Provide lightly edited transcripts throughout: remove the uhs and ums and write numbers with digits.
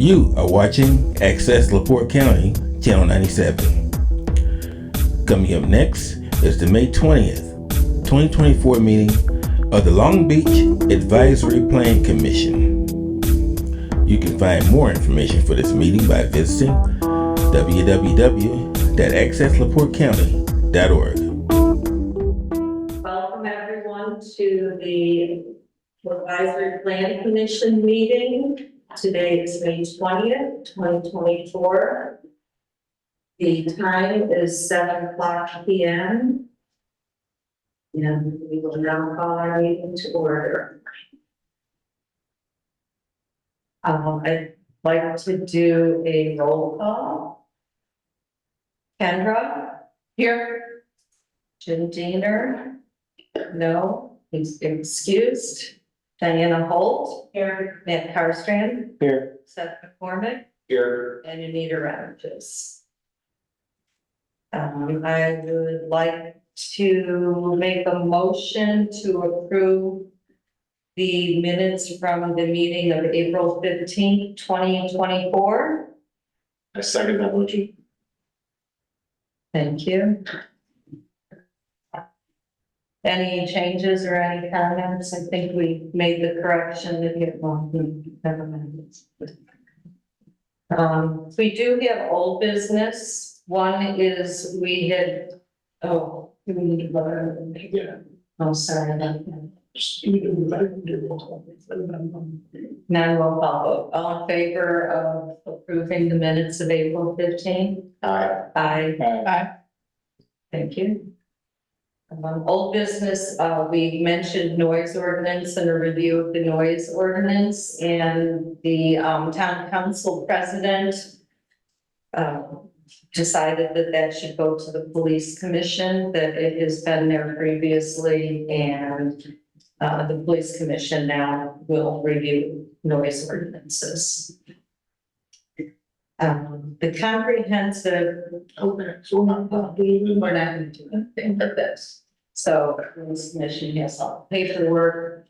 You are watching Access LaPorte County, Channel 97. Coming up next is the May 20th, 2024 meeting of the Long Beach Advisory Plan Commission. You can find more information for this meeting by visiting www.accesslaportecounty.org. Welcome everyone to the Advisory Plan Commission meeting. Today is May 20th, 2024. The time is 7:00 p.m. And we will now call our meeting to order. I'd like to do a roll call. Kendra? Here. Jim Diener? No, he's excused. Diana Holt? Here. Matt Karstrand? Here. Seth McCormick? Here. And Anita Ramges. I would like to make a motion to approve the minutes from the meeting of April 15th, 2024. I second that motion. Thank you. Any changes or any comments? I think we made the correction that you never mind. We do have old business. One is we had, do we need to vote? Yeah. Oh, sorry about that. Non-roll call vote. All in favor of approving the minutes of April 15th? Aye. Aye. Aye. Thank you. Old business, we mentioned noise ordinance and a review of the noise ordinance, and the town council president decided that that should go to the police commission, that it has been there previously, and the police commission now will review noise ordinances. The comprehensive, we're not going to do anything with this. So the police commission has all the paperwork.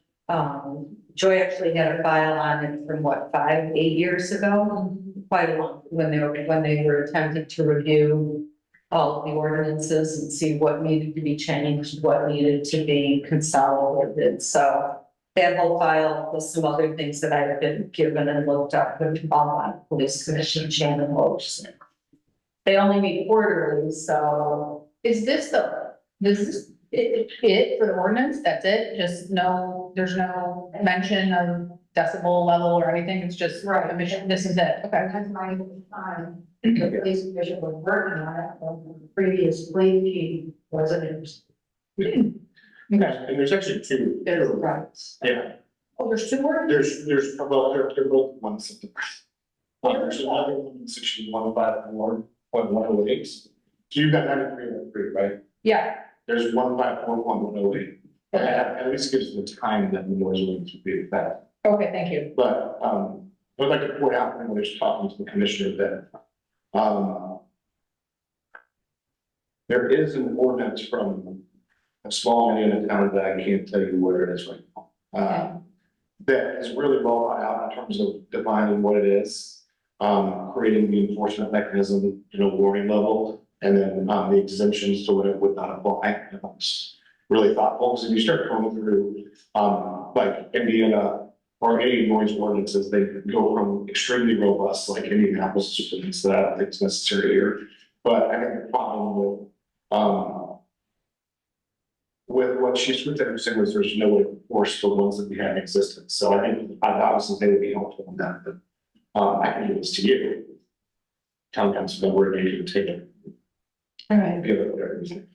Joy actually had a file on it from what, 5-8 years ago, quite a long, when they were attempting to review all of the ordinances and see what needed to be changed, what needed to be consolidated. So that whole file plus some other things that I have been given and looked up with all my police commission Shannon Loach. They only meet quarterly, so Is this it for the ordinance? That's it? Just no, there's no mention of decibel level or anything? It's just Right. emission. This is it. Okay. that's my time. The police commission was working on it from the previous police chief wasn't interested. Okay, and there's actually two. There's rights. Yeah, Oh, there's two ordinances? there's, well, they're both ones. There's another one in section 154.108. So you've got 93.3, right? Yeah. There's 154.108. And at least gives the time that the noise ordinance would be in effect. Okay, thank you. But, I'd like to point out when we're just talking to the commissioner that, there is an ordinance from a small Indiana town that I can't tell you where it is right now. That is really well thought out in terms of defining what it is, creating the enforcement mechanism, warning level, and then, the exemptions to what it would not apply. It's really thoughtful, because if you start going through, like Indiana or any noise ordinances, they go from extremely robust, like Indianapolis ordinance, that I don't think is necessary here. But I think the problem with what she's saying was there's no way to force the ones that we have in existence. So I think obviously they would be helpful in that, but I can give this to you. Town council member, and you can take it. All right, Give it whatever you think.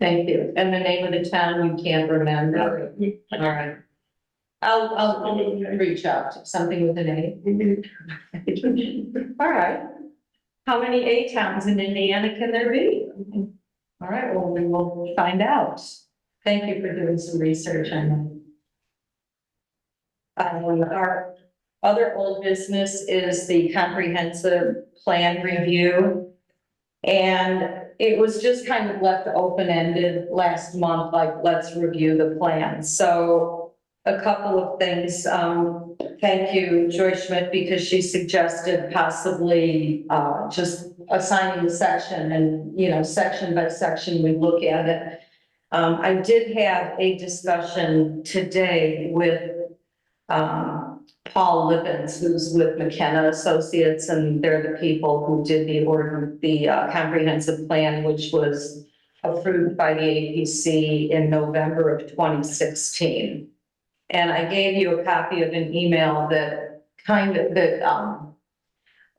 thank you. And the name of the town you can't remember. All right. I'll reach out to something with an A. All right. How many A towns in Indiana can there be? All right, well, we will find out. Thank you for doing some research on that. Our other old business is the comprehensive plan review. And it was just kind of left open-ended last month, like, let's review the plan. So a couple of things. Thank you, Joy Schmidt, because she suggested possibly, just assigning the section and, you know, section by section, we look at it. I did have a discussion today with, Paul Lippens, who's with McKenna Associates, and they're the people who did the comprehensive plan, which was approved by the APC in November of 2016. And I gave you a copy of an email that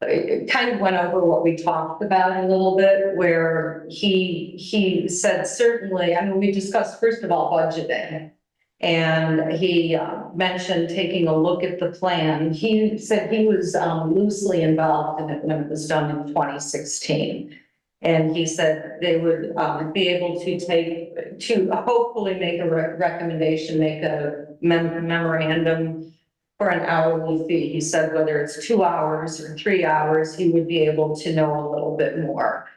it kind of went over what we talked about a little bit, where he said, certainly, I mean, we discussed, first of all, budgeting. And he mentioned taking a look at the plan. He said he was loosely involved in it when it was done in 2016. And he said they would be able to hopefully make a recommendation, make a memorandum for an hourly fee. He said whether it's 2 hours or 3 hours, he would be able to know a little bit more.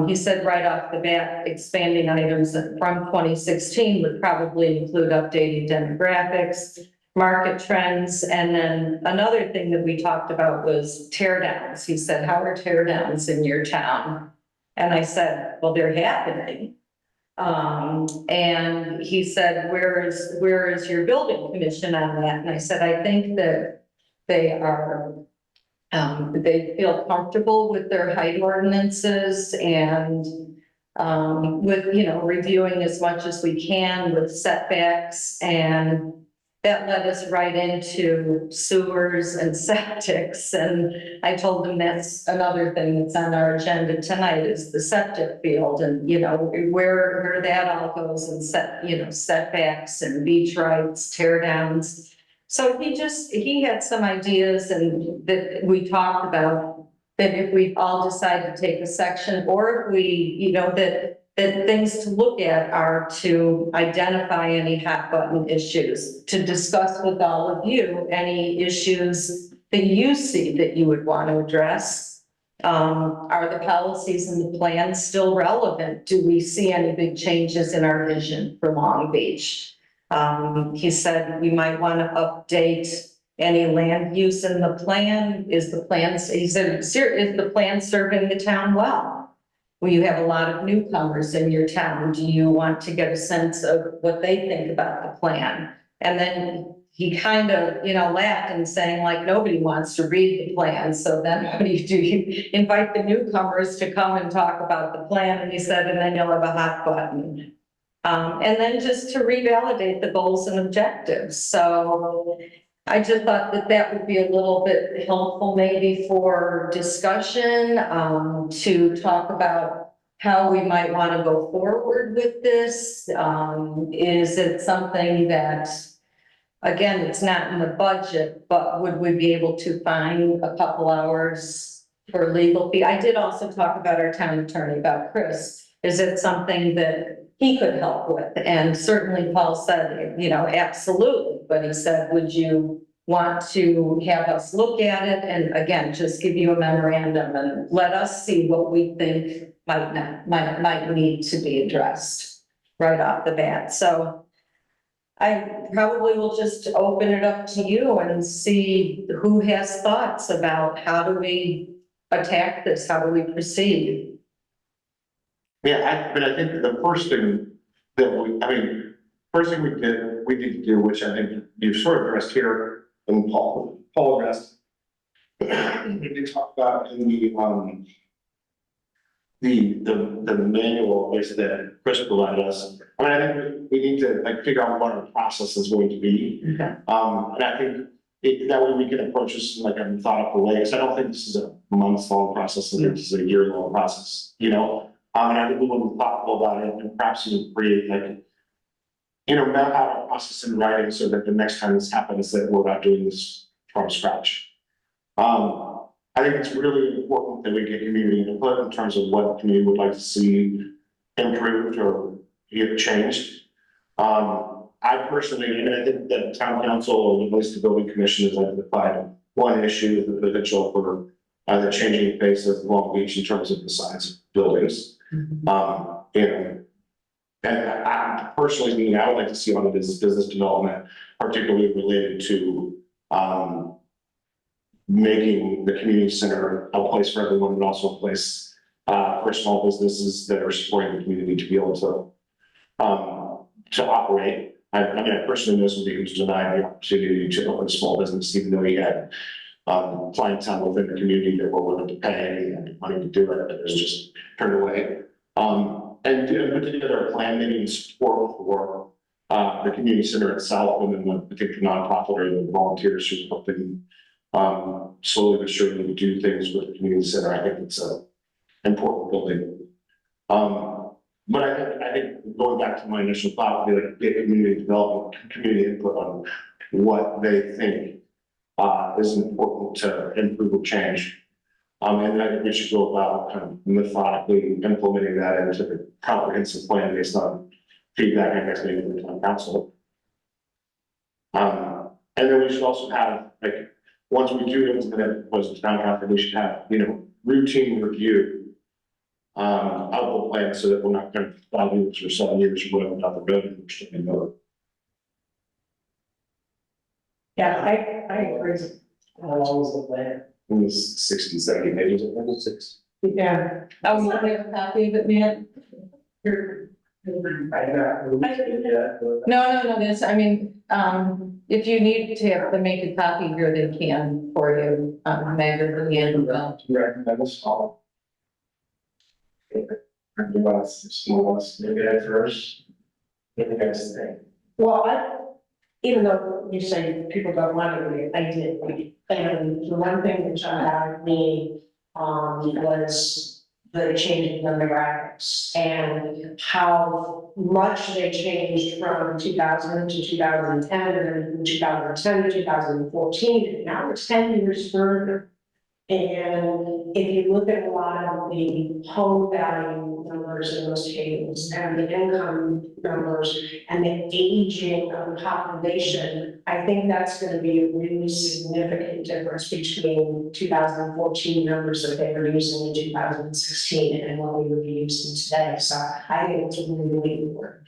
He said right off the bat, expanding items from 2016 would probably include updating demographics, market trends, and then another thing that we talked about was tear downs. He said, how are tear downs in your town? And I said, well, they're happening. And he said, where is your building commission on that? And I said, I think that they are, they feel comfortable with their height ordinances and with, you know, reviewing as much as we can with setbacks. And that led us right into sewers and septics. And I told them that's another thing that's on our agenda tonight is the septic field and, you know, where that all goes and setbacks and beach rights, tear downs. So he had some ideas and that we talked about that if we all decide to take a section or if we, you know, that things to look at are to identify any hot button issues, to discuss with all of you any issues that you see that you would want to address. Are the policies and the plans still relevant? Do we see any big changes in our vision for Long Beach? He said we might want to update any land use in the plan. He said, is the plan serving the town well? Well, you have a lot of newcomers in your town. Do you want to get a sense of what they think about the plan? And then he kind of, you know, laughed and saying like, nobody wants to read the plan. So then what do? You invite the newcomers to come and talk about the plan. And he said, and then you'll have a hot button. And then just to revalidate the goals and objectives. So I just thought that would be a little bit helpful maybe for discussion, to talk about how we might want to go forward with this. Is it something that, again, it's not in the budget, but would we be able to find a couple hours for legal fee? I did also talk about our town attorney, about Chris. Is it something that he could help with? And certainly Paul said, you know, absolutely. But he said, would you want to have us look at it? And again, just give you a memorandum and let us see what we think might need to be addressed right off the bat. So I probably will just open it up to you and see who has thoughts about how do we attack this? How do we proceed? Yeah, I think the first thing that first thing we need to do, which I think you've sort of addressed here, and Paul addressed, we did talk about in the manual is that Chris provided us. I mean, I think we need to like figure out what our process is going to be. Okay. And I think that way we can approach this in like a methodical way. Because I don't think this is a months-long process. I think this is a year-long process, you know? And I think we want to be thoughtful about it and perhaps even create like, you know, map out a process in writing so that the next time this happens, that we're not doing this from scratch. I think it's really important that we get community input in terms of what the community would like to see improved or get changed. I personally, and I think that town council or at least the building commission has identified one issue, the potential for the changing face of Long Beach in terms of the size of buildings. And And I personally, mean, I would like to see on it is business development, particularly related to, making the community center a place for everyone, but also a place, for small businesses that are supporting the community to be able to operate. I mean, I personally know somebody who's denied the opportunity to open a small business, even though he had, clientele within the community that were willing to pay and money to do it, but it was just turned away. And put together a plan, maybe in support for, the community center itself, and then I think the nonprofit or the volunteers who help them, slowly but surely do things with the community center. I think it's a important building. But I think going back to my initial thought, would be like get community development, community input on what they think is important to improve or change. And I think we should go about kind of methodically implementing that into the comprehensive plan based on feedback I guess maybe from the town council. And then we should also have, like, once we do implement it, was the town council, we should have, routine review of the plan so that we're not kind of 5 years or 7 years or whatever down the road and we're still in the. Yeah, I agree. How long was the plan? It was 60, 70 pages, I think it was 6. Yeah. Oh, you have a copy of it, man? No, this, I mean, if you need to have to make a copy here, they can for you, Megan, at the end. Recommend this all. Maybe at first. Maybe guys think. Well, even though you say people don't want to, I did, and the one thing that jumped out at me, was the change in demographics and how much they changed from 2000 to 2010, and then from 2010 to 2014, and now we're 10 years further. And if you look at a lot of the home value numbers in those tables and the income numbers and the aging of the population, I think that's going to be a really significant difference between 2014 numbers that they were using in 2016 and what we would be using today. So I think it's really important.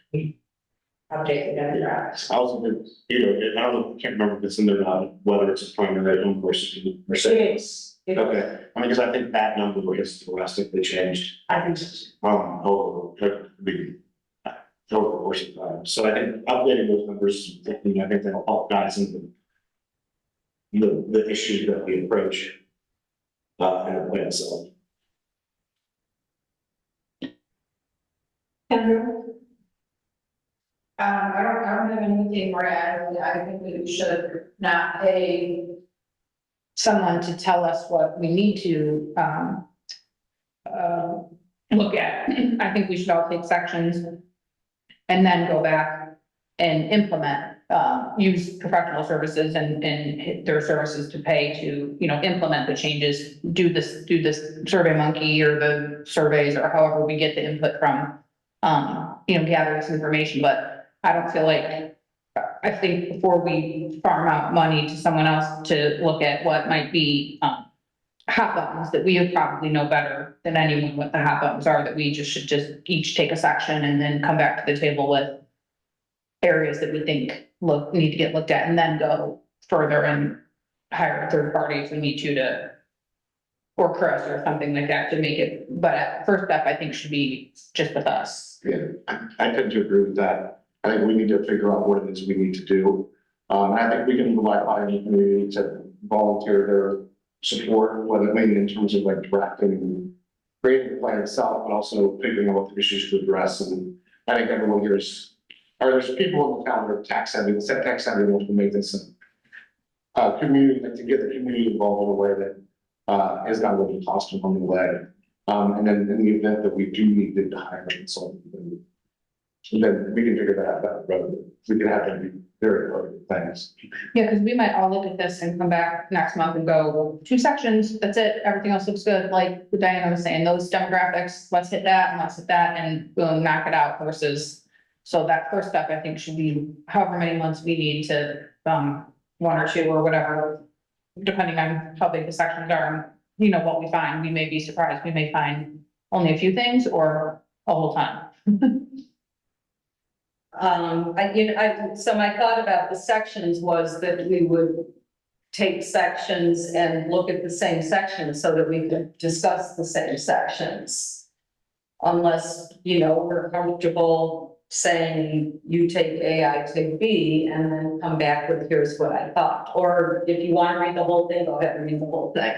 Update the demographics. I also think, I don't know, I can't remember if it's in there or not, whether it's a primary home versus It secondary. is. Okay, I mean, because I think that number is drastically changed, I think so. over the course of time. So I think updating those numbers, I think that'll help guys in the issues that we approach, in the plan, so. I don't have anything more to add. I think that we should not pay someone to tell us what we need to, look at. I think we should all take sections and then go back and implement, use professional services and their services to pay to, implement the changes, do this Survey Monkey or the surveys or however we get the input from, gather this information, but I don't feel like, I think before we farm out money to someone else to look at what might be, hot buttons, that we would probably know better than anyone what the hot buttons are, that we should just each take a section and then come back to the table with areas that we think need to get looked at, and then go further and hire a third party if we need to or Chris or something like that to make it, but first step I think should be just with us. Yeah, I tend to agree with that. I think we need to figure out what it is we need to do. And I think we can rely on the community to volunteer their support, whether it in terms of like drafting and creating the plan itself, but also figuring out what the issues to address. And I think everyone here is, or there's people in the town that are tax heavy, wants to make this a community, like to get the community involved in a way that is not going to cost them on the way. And then in the event that we do need to hire a consultant, then we can figure that out down the road. We can have to be very important things. Yeah, because we might all look at this and come back next month and go, well, 2 sections, that's it, everything else looks good, like Diana was saying, those demographics, let's hit that and let's hit that and we'll knock it out versus. So that first step, I think, should be however many months we need to, 1 or 2 or whatever, depending on how big the sections are, and what we find, we may be surprised, we may find only a few things or a whole ton. So my thought about the sections was that we would take sections and look at the same sections so that we could discuss the same sections. Unless, we're comfortable saying you take A, I take B, and then come back with here's what I thought. Or if you want to read the whole thing, go ahead and read the whole thing.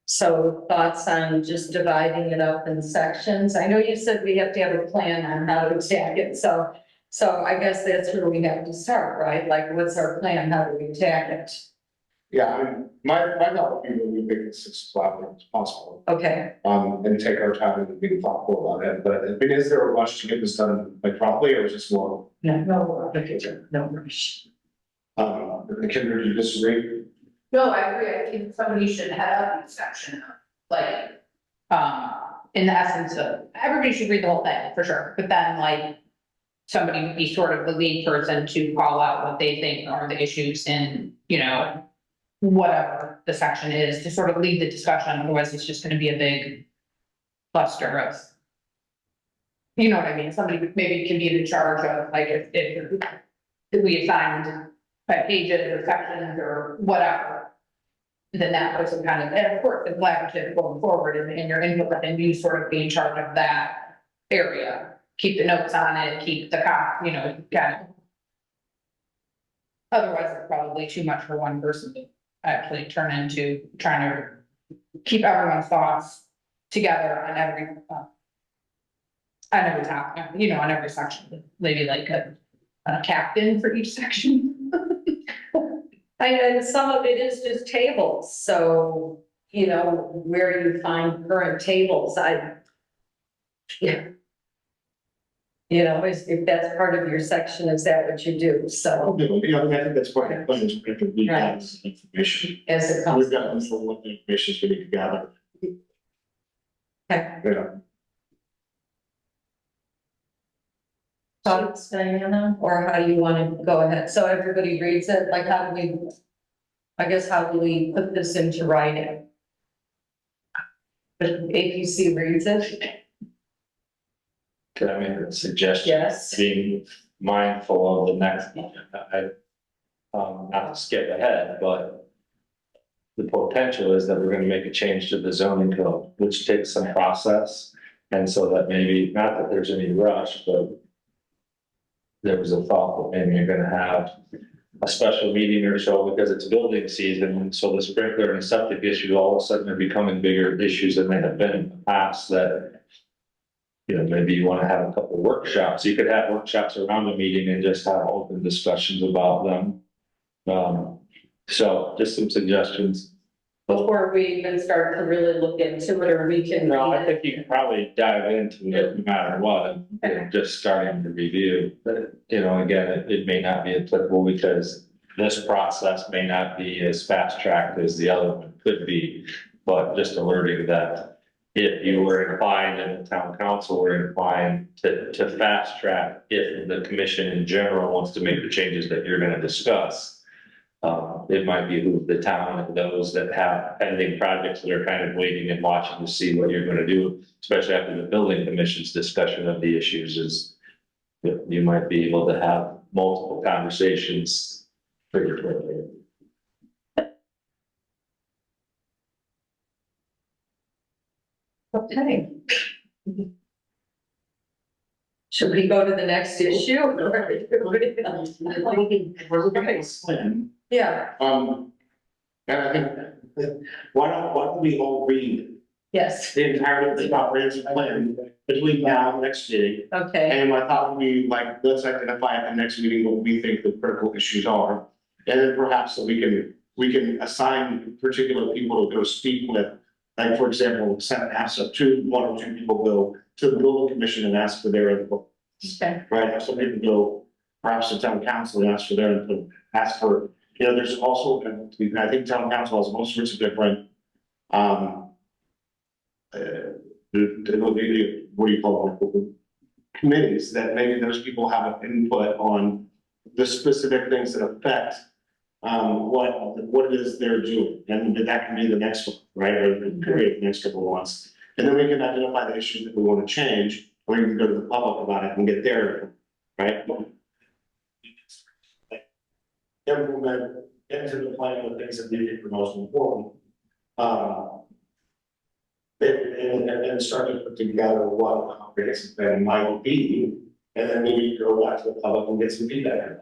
So thoughts on just dividing it up in sections? I know you said we have to have a plan on how to attack it, so I guess that's where we have to start, right? Like, what's our plan? How do we attack it? Yeah, I mean, my thought would be that we make it as collaborative as possible, Okay, and take our time and be thoughtful about it. But I mean, is there a rush to get this done like properly, or is this more, no rush. Kendra, do you disagree? No, I agree. I think somebody should head up each section, like, in the essence of, everybody should read the whole thing, for sure, but then like. Somebody would be sort of the lead person to call out what they think are the issues in, whatever the section is, to sort of lead the discussion, otherwise it's just gonna be a big cluster of. You know what I mean? Somebody maybe can be in charge of, like, if we assigned pages or sections or whatever. Then that person kind of, and of course, the collaborative going forward and your input, and you sort of be in charge of that area. Keep the notes on it, keep the kind of. Otherwise, it's probably too much for one person to actually turn into trying to keep everyone's thoughts together on every. On every topic, on every section, maybe like a captain for each section. And some of it is just tables, so, where you find current tables, if that's part of your section, is that what you do? So I think that's part of the plan, is we have to read out this information. as it comes. We've got to know what the information is we need to gather. Okay. Yeah. Thoughts, Diana, or how do you want to go ahead? So everybody reads it, like how do we put this into writing? But APC reads it, Can I make a suggestion? yes, Being mindful of the next, not to skip ahead, but the potential is that we're gonna make a change to the zoning code, which takes some process. And so that maybe, not that there's any rush, but there was a thought that maybe you're gonna have a special meeting or so because it's building season. And so the sprinkler and septic issues all of a sudden are becoming bigger issues than they have been in the past that maybe you want to have a couple of workshops. You could have workshops around the meeting and just have open discussions about them. So just some suggestions. before we even start to really look into it, or we can. No, I think you can probably dive into it no matter what, just starting to review. But, again, it may not be applicable because this process may not be as fast tracked as the other one could be. But just alerting that if you were inclined and the town council were inclined to fast track, if the commission in general wants to make the changes that you're gonna discuss, it might behoove the town and those that have pending projects that are kind of waiting and watching to see what you're gonna do, especially after the building commission's discussion of the issues is you might be able to have multiple conversations pretty quickly. Okay. Should we go to the next issue? Yeah, And I think, why don't we all read yes, the entirety of the comprehensive plan between now and next meeting? okay, And my thought would be like, let's identify at the next meeting what we think the critical issues are. And then perhaps that we can assign particular people to go speak with. Like, for example, Senate asks up to one or two people go to the building commission and ask for their input, okay, right? Have some people go perhaps to town council and ask for their input, ask for, there's also, I think town council has all sorts of different, what do you call them? Committees that maybe those people have an input on the specific things that affect what it is they're doing, and that can be the next one, right, or it could be the next couple of months. And then we can identify the issues that we want to change, or you can go to the public about it and get their, right? Implement into the plan the things that they think are most important. And start to put together what a comprehensive plan might be, and then maybe go back to the public and get some feedback.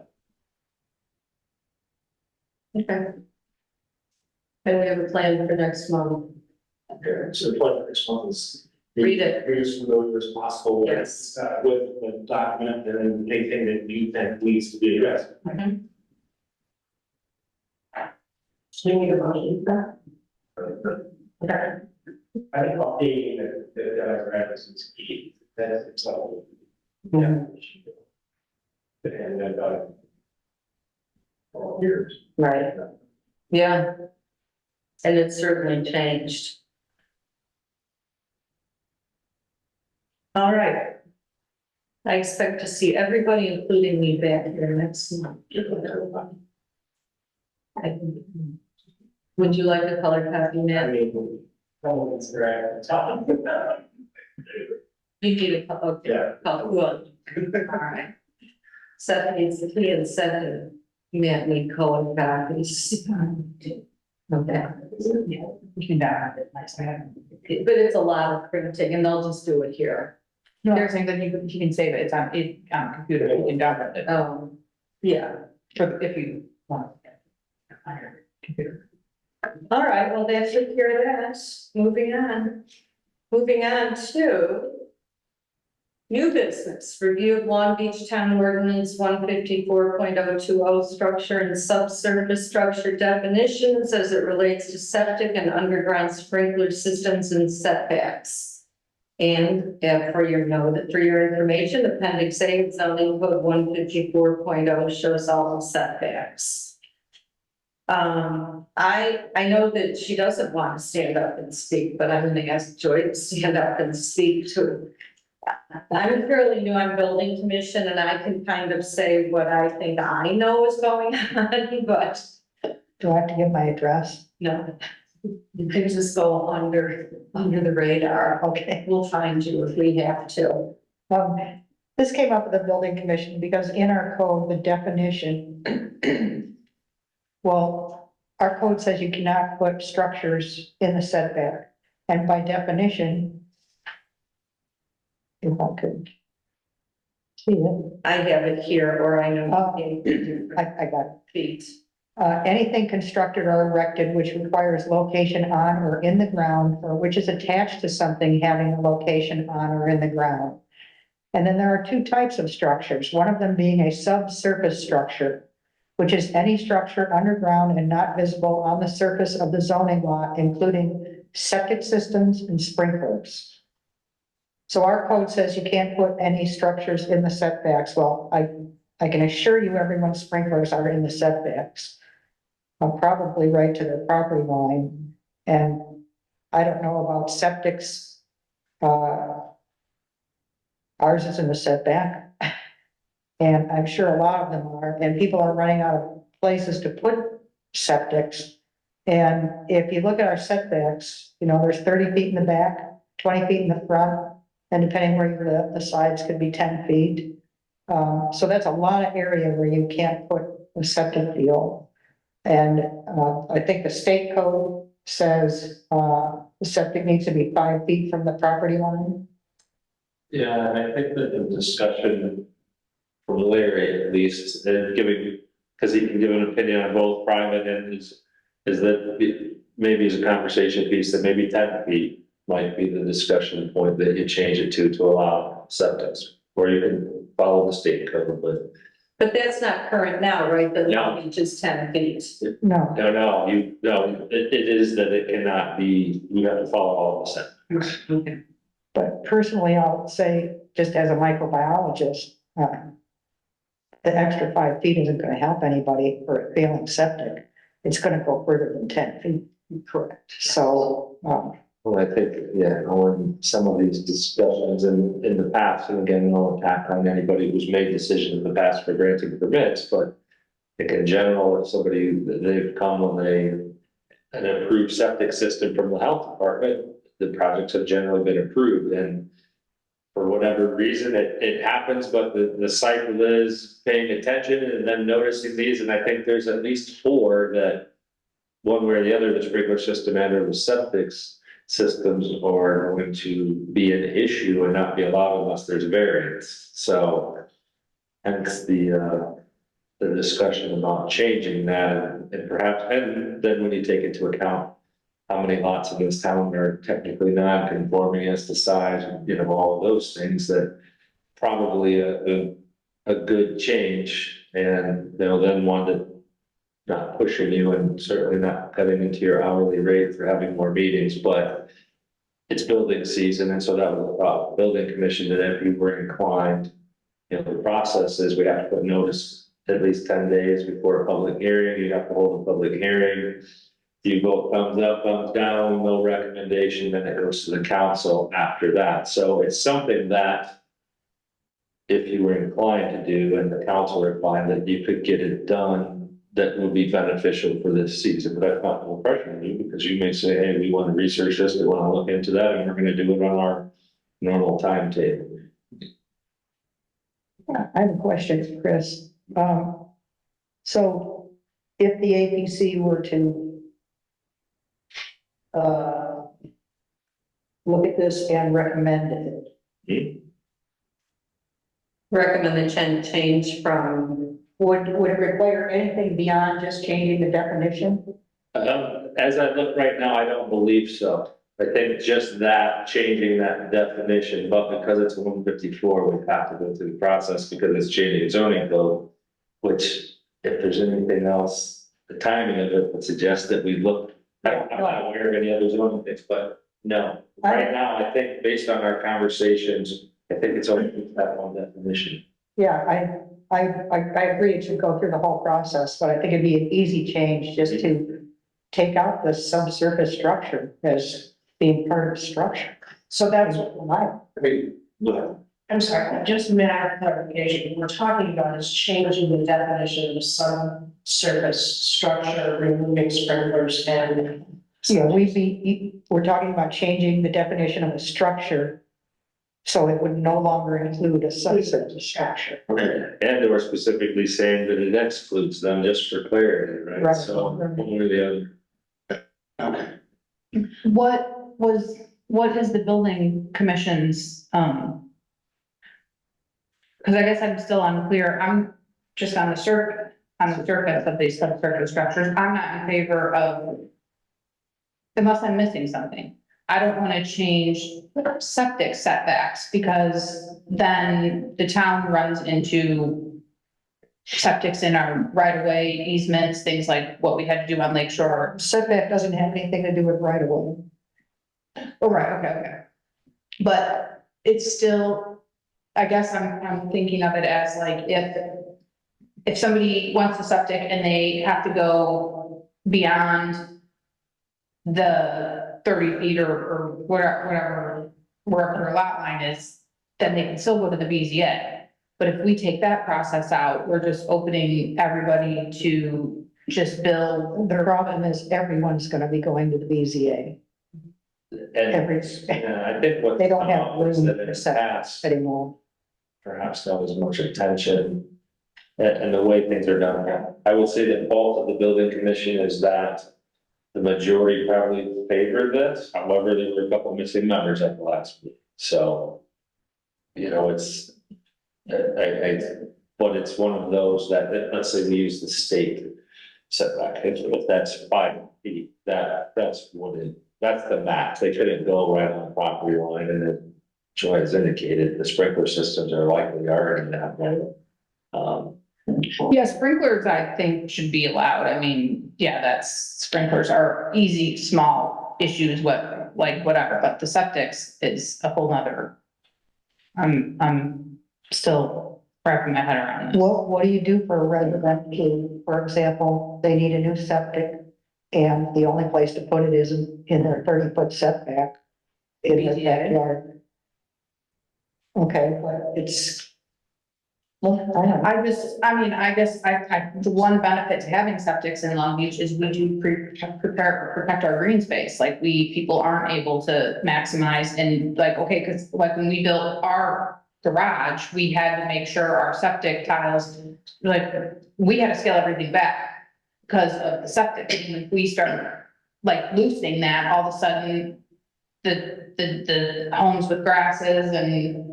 Okay. And we have a plan for next month. Okay, so the plan next month is. Read it. Be as familiar as possible with, Yes. with the document and then anything that you think needs to be addressed. So you need a motion for that? I think updating the demographics is key, that's itself. Yeah. And then, all years. Right. Yeah. And it's certainly changed. All right. I expect to see everybody, including me, back here next month. Would you like a color copy, I Matt? mean, it's great. You need a color, okay, Yeah. color, well, all right. Stephanie's the key and second, Matt need color copies. Okay. You can download it, nice to have. But it's a lot of printing and they'll just do it here. No, they're saying that you can save it, it's on computer, you can download it, Yeah, if you want. On your computer. all right, well, that took care of that. Moving on. Moving on to new business, review of Long Beach Town Ordinance 154.020 structure and subsurface structure definitions as it relates to septic and underground sprinkler systems and setbacks. And for your information, Appendix A of zoning code 154.0 shows all the setbacks. I know that she doesn't want to stand up and speak, but I'm gonna ask Joy to stand up and speak too. I'm fairly new on building commission and I can kind of say what I think I know is going on, but Do I have to give my address? no. You can just go under the radar. Okay. We'll find you if we have to. This came up with the building commission because in our code, the definition. Well, our code says you cannot put structures in the setback, and by definition. If I could. See it, I have it here, or I know. Oh. you can do I got it. Feet. Anything constructed or erected which requires location on or in the ground, or which is attached to something having a location on or in the ground. And then there are two types of structures, one of them being a subsurface structure, which is any structure underground and not visible on the surface of the zoning lot, including septic systems and sprinklers. So our code says you can't put any structures in the setbacks. Well, I can assure you everyone's sprinklers are in the setbacks. Probably right to their property line, and I don't know about septics. Ours is in the setback. And I'm sure a lot of them are, and people are running out of places to put septics. And if you look at our setbacks, there's 30 feet in the back, 20 feet in the front, and depending where you live, the sides could be 10 feet. So that's a lot of area where you can't put a septic field. And I think the state code says the septic needs to be 5 feet from the property line. Yeah, and I think that the discussion from Larry at least, and because he can give an opinion on both private and is that maybe as a conversation piece, that maybe 10 feet might be the discussion point that you change it to allow septics, or you can follow the state code, But that's not current now, right? The No. law is 10 feet. No, it is that it cannot be, you have to follow all the steps. Okay. but personally, I'll say, just as a microbiologist, the extra 5 feet isn't gonna help anybody for a failing septic. It's gonna go further than 10 feet. Correct. So, Well, I think, on some of these discussions in the past, and again, no attack on anybody who's made decisions in the past for granting permits, but I think in general, if they've come with an approved septic system from the health department, the projects have generally been approved, and for whatever reason, it happens, but the cycle is paying attention and then noticing these, and I think there's at least 4 that one way or the other, the sprinkler system and or the septic systems are going to be an issue and not be allowed unless there's variance. So hence the discussion about changing that and perhaps, and then when you take into account how many lots in this town are technically non-conforming as to size, all of those things, that probably a good change, and then one that not pushing you and certainly not cutting into your hourly rate for having more meetings, but it's building season, and so that was a problem. Building commission, that if you were inclined, the process is we have to put notice at least 10 days before a public hearing. You have to hold a public hearing. You vote thumbs up, thumbs down, no recommendation, then it goes to the council after that. So it's something that if you were inclined to do and the council were inclined, that you could get it done, that would be beneficial for this season. But that's not no pressure on you, because you may say, hey, we want to research this, we want to look into that, and we're going to do it on our normal timetable. I have a question, Chris. So if the APC were to look at this and recommend it, Recommend the change from, would it require anything beyond just changing the definition? As I look right now, I don't believe so. I think just that, changing that definition, but because it's 154, we have to go through the process because it's changing zoning code, which if there's anything else, the timing of it would suggest that we look, I'm not aware of any other zoning things, but no. Right now, I think based on our conversations, I think it's only that one definition. Yeah, I agree it should go through the whole process, but I think it'd be an easy change just to take out the subsurface structure as being part of structure. So that's, I'm sorry, just a matter of clarification, we're talking about is changing the definition of subsurface structure, removing sprinklers and. Yeah, we're talking about changing the definition of a structure, so it would no longer include a subsurface structure. Okay, And we're specifically saying that it excludes them just for clarity, right? Right. So one or the other. okay. What is the building commission's, because I guess I'm still unclear, I'm just on the surface of these subsurface structures, I'm not in favor of, unless I'm missing something. I don't want to change septic setbacks, because then the town runs into septics in our right-of-way easements, things like what we had to do on Lake Shore. Setback doesn't have anything to do with right of way. Oh, right, okay. But it's still, I guess I'm thinking of it as like, if somebody wants a septic and they have to go beyond the 30 feet or wherever their lot line is, then they can still go to the BZA. But if we take that process out, we're just opening everybody to just build. The problem is everyone's gonna be going to the BZA. And yeah, I think what. They don't have room is that in for the setbacks past, anymore. perhaps not as much attention. And the way things are done, I would say the fault of the building commission is that the majority probably favored this, however, there were a couple missing members at the last meeting, so. It's, but it's one of those that, let's say we use the state setback, if that's 5 feet, that's the max, they couldn't go right on the property line, and then Joy has indicated, the sprinkler systems are likely already that way. Yeah, sprinklers, I think, should be allowed. I mean, yeah, sprinklers are easy, small issues, whatever, but the septics is a whole nother. I'm still wrapping my head around this. What do you do for a resident who, for example, they need a new septic and the only place to put it is in their 30-foot setback in their BZA. backyard? Okay, but it's Well, I don't. I guess the one benefit to having septics in Long Beach is we do protect our green space. Like people aren't able to maximize and like, okay, cause like when we built our garage, we had to make sure our septic tiles, like, we had to scale everything back because of the septic. And if we start like loosening that, all of a sudden the homes with grasses and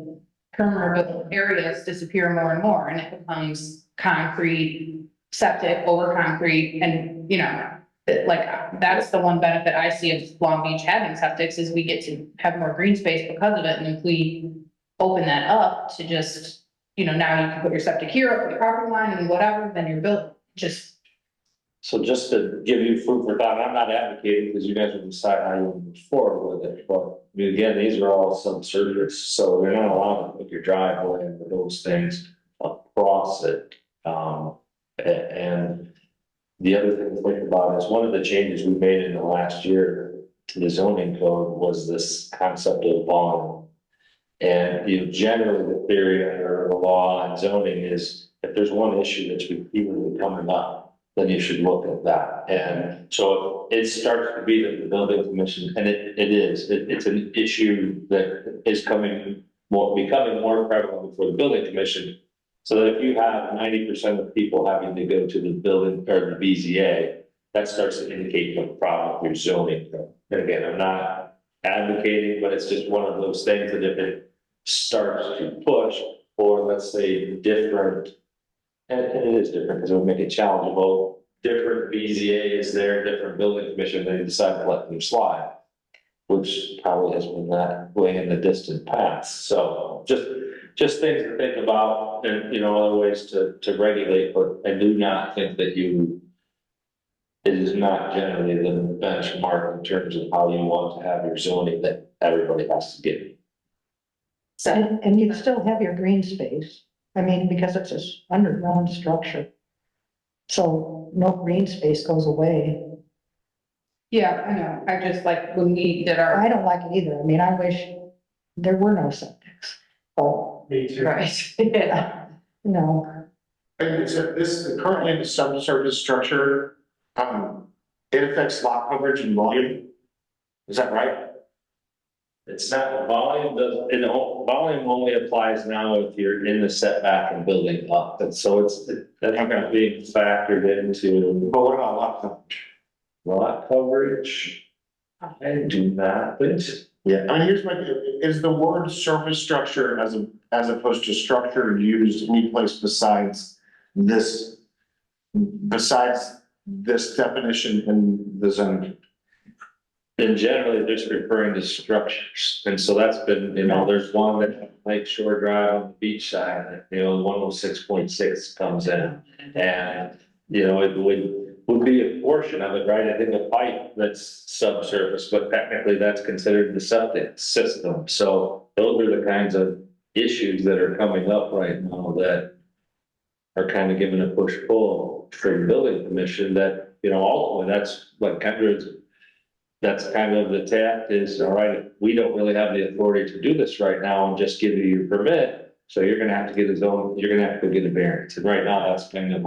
permeable areas disappear more and more, and it becomes concrete, septic over concrete, and, you know, that's the one benefit I see of Long Beach having septics, is we get to have more green space because of it, and if we open that up to just, you know, now you can put your septic here, up the property line, and whatever, then you're built, just. So just to give you food for thought, I'm not advocating because you guys will decide how you want to move forward with it, but I mean, again, these are all subsurface, so you're not allowed to put your driveway and those things across it. And the other thing to think about is one of the changes we made in the last year to the zoning code was this concept of volume. And you know, generally the theory under the law and zoning is if there's one issue that's repeatedly coming up, then you should look at that. And so it starts to be that the building commission, and it's an issue that is becoming more prevalent before the building commission. So that if you have 90% of people having to go to the building or the BZA, that starts to indicate you have a problem with your zoning. And again, I'm not advocating, but it's just one of those things that if it starts to push, or let's say different, and it is different because it would make it challengeable. Different BZA is there, different building commission, they decide to let them slide, which probably has been that way in the distant past. So just things to think about and, you know, other ways to regulate, but I do not think that it is not generally the benchmark in terms of how you want to have your zoning that everybody has to get. So, And you still have your green space. I mean, because it's this underground structure. So no green space goes away. Yeah, I know, I just like when we did our. I don't like it either. I mean, I wish there were no septics. Oh, Me too. right, yeah. no, And it's currently the subsurface structure, it affects lot coverage and volume. Is that right? It's not, volume only applies now if you're in the setback and building up, and so that's not being factored into But what about lot coverage? lot coverage. I do not think so. Yeah, I mean, is the word surface structure as opposed to structure used any place besides this definition in the zone? And generally, they're just referring to structures, and so that's been, you know, there's one that Lake Shore Drive on the beach side, you know, 106.6 comes in. And, you know, it would be a portion of it, right? I think a pipe that's subsurface, but technically that's considered the septic system. So those are the kinds of issues that are coming up right now that are kind of giving a push-pull for the building commission that, you know, ultimately that's what that's kind of the tact is, all right, we don't really have the authority to do this right now and just give you your permit. So you're gonna have to get you're gonna have to go get a variance. And right now, that's kind of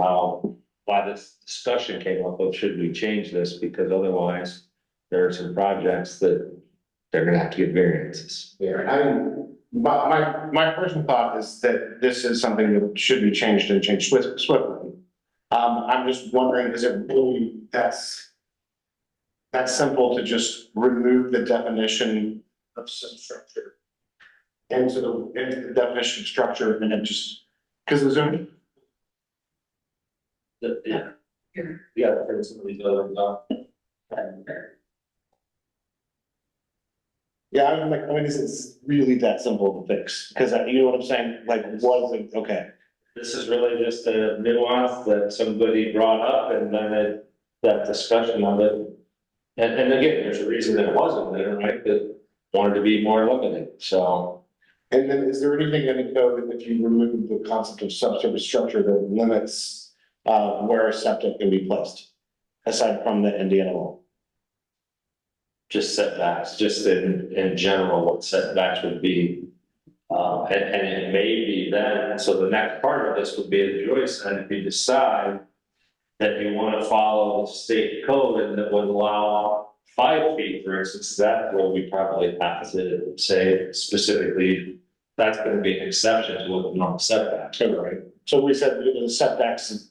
why this discussion came up of should we change this? Because otherwise there are some projects that they're gonna have to get variances. Yeah, I mean, my personal thought is that this is something that should be changed and changed swiftly. I'm just wondering, is it really that's simple to just remove the definition of substructure into the definition of structure and then just, because the zoning. Yeah. Yeah, there's some of these other, Yeah, I'm like, I mean, this is really that simple to fix, because you know what I'm saying? Like, what is it? Okay. this is really just a nuance that somebody brought up and then that discussion of it. And again, there's a reason that it wasn't there, right? That wanted to be more limited, so. And then is there anything in the code that if you remove the concept of subsurface structure that limits where a septic can be placed? Aside from the Indiana law? Just setbacks, just in general, what setbacks would be. And it may be then, so the next part of this would be, as Joyce said, if you decide that you wanna follow the state code and that would allow 5 feet, for instance, that's where we probably have to say specifically, that's gonna be an exception to what the normal setback. Right. So we said the setbacks,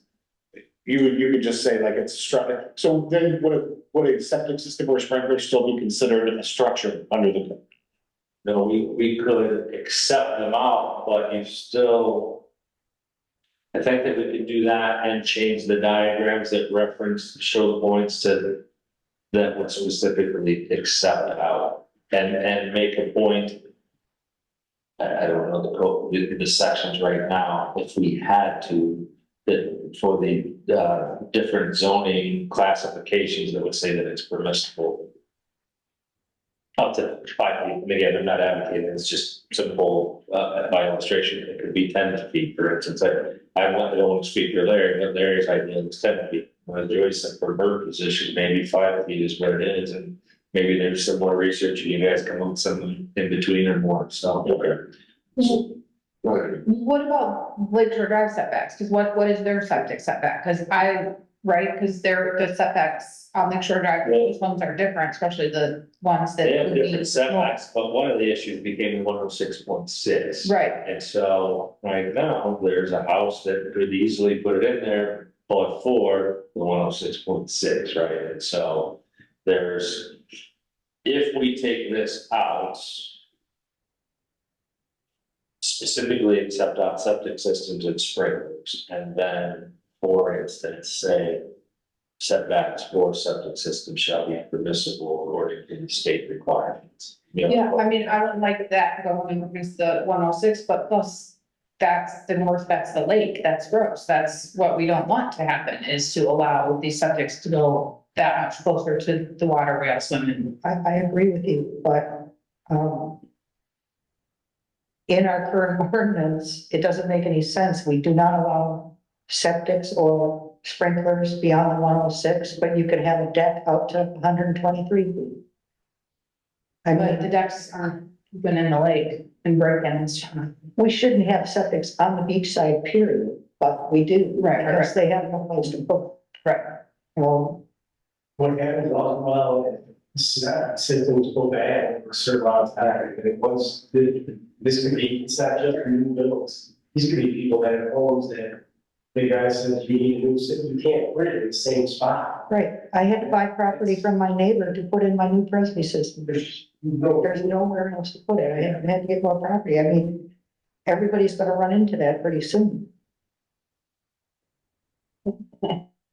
you could just say like it's structure. So then would a septic system or sprinkler still be considered a structure under the code? No, we could accept them out, but you still. I think that we could do that and change the diagrams that reference, show the points to. That would specifically accept it out and make a point. I don't know the code, the sections right now, if we had to, that for the different zoning classifications that would say that it's permissible. Up to 5 feet, and again, I'm not advocating, it's just simple, by illustration, it could be 10 feet, for instance, I don't want to speak for Larry, but Larry's idea is 10 feet. Joyce said for her position, maybe 5 feet is what it is, and maybe there's some more research, and you guys come up with something in between or more, so. Okay. What about Lake Shore Drive setbacks? Cause what is their septic setback? Cause cause the setbacks on Lake Shore Drive, those ones are different, especially the ones that. They have would be- different setbacks, but one of the issues became 106.6. Right, And so right now, there's a house that could easily put it in there, but for the 106.6, right? And so there's, if we take this out, specifically accept out septic systems and sprinklers, and then, for instance, say setbacks for septic systems shall be permissible according to the state requirements. You know, yeah, I mean, I would like that going against the 106, but plus. That's the north, that's the lake, that's gross, that's what we don't want to happen, is to allow these septics to go that much closer to the water rail swimming. I agree with you, but, in our current ordinance, it doesn't make any sense. We do not allow septics or sprinklers beyond the 106, but you could have a deck out to 123 feet. I But the mean, decks aren't even in the lake and breaking and stuff. we shouldn't have septics on the beachside, period, but we do. Right, right, Because they have no place to put. Right. What happens all well, systems go bad for a certain amount of time, and this could be, it's not just new builds. These could be people that have homes that the guy says you need a new system, you can't put it in the same spot. Right, I had to buy property from my neighbor to put in my new Presby system. There's There's nowhere else to put it. I had to get more property. I mean, everybody's gonna run into that pretty soon.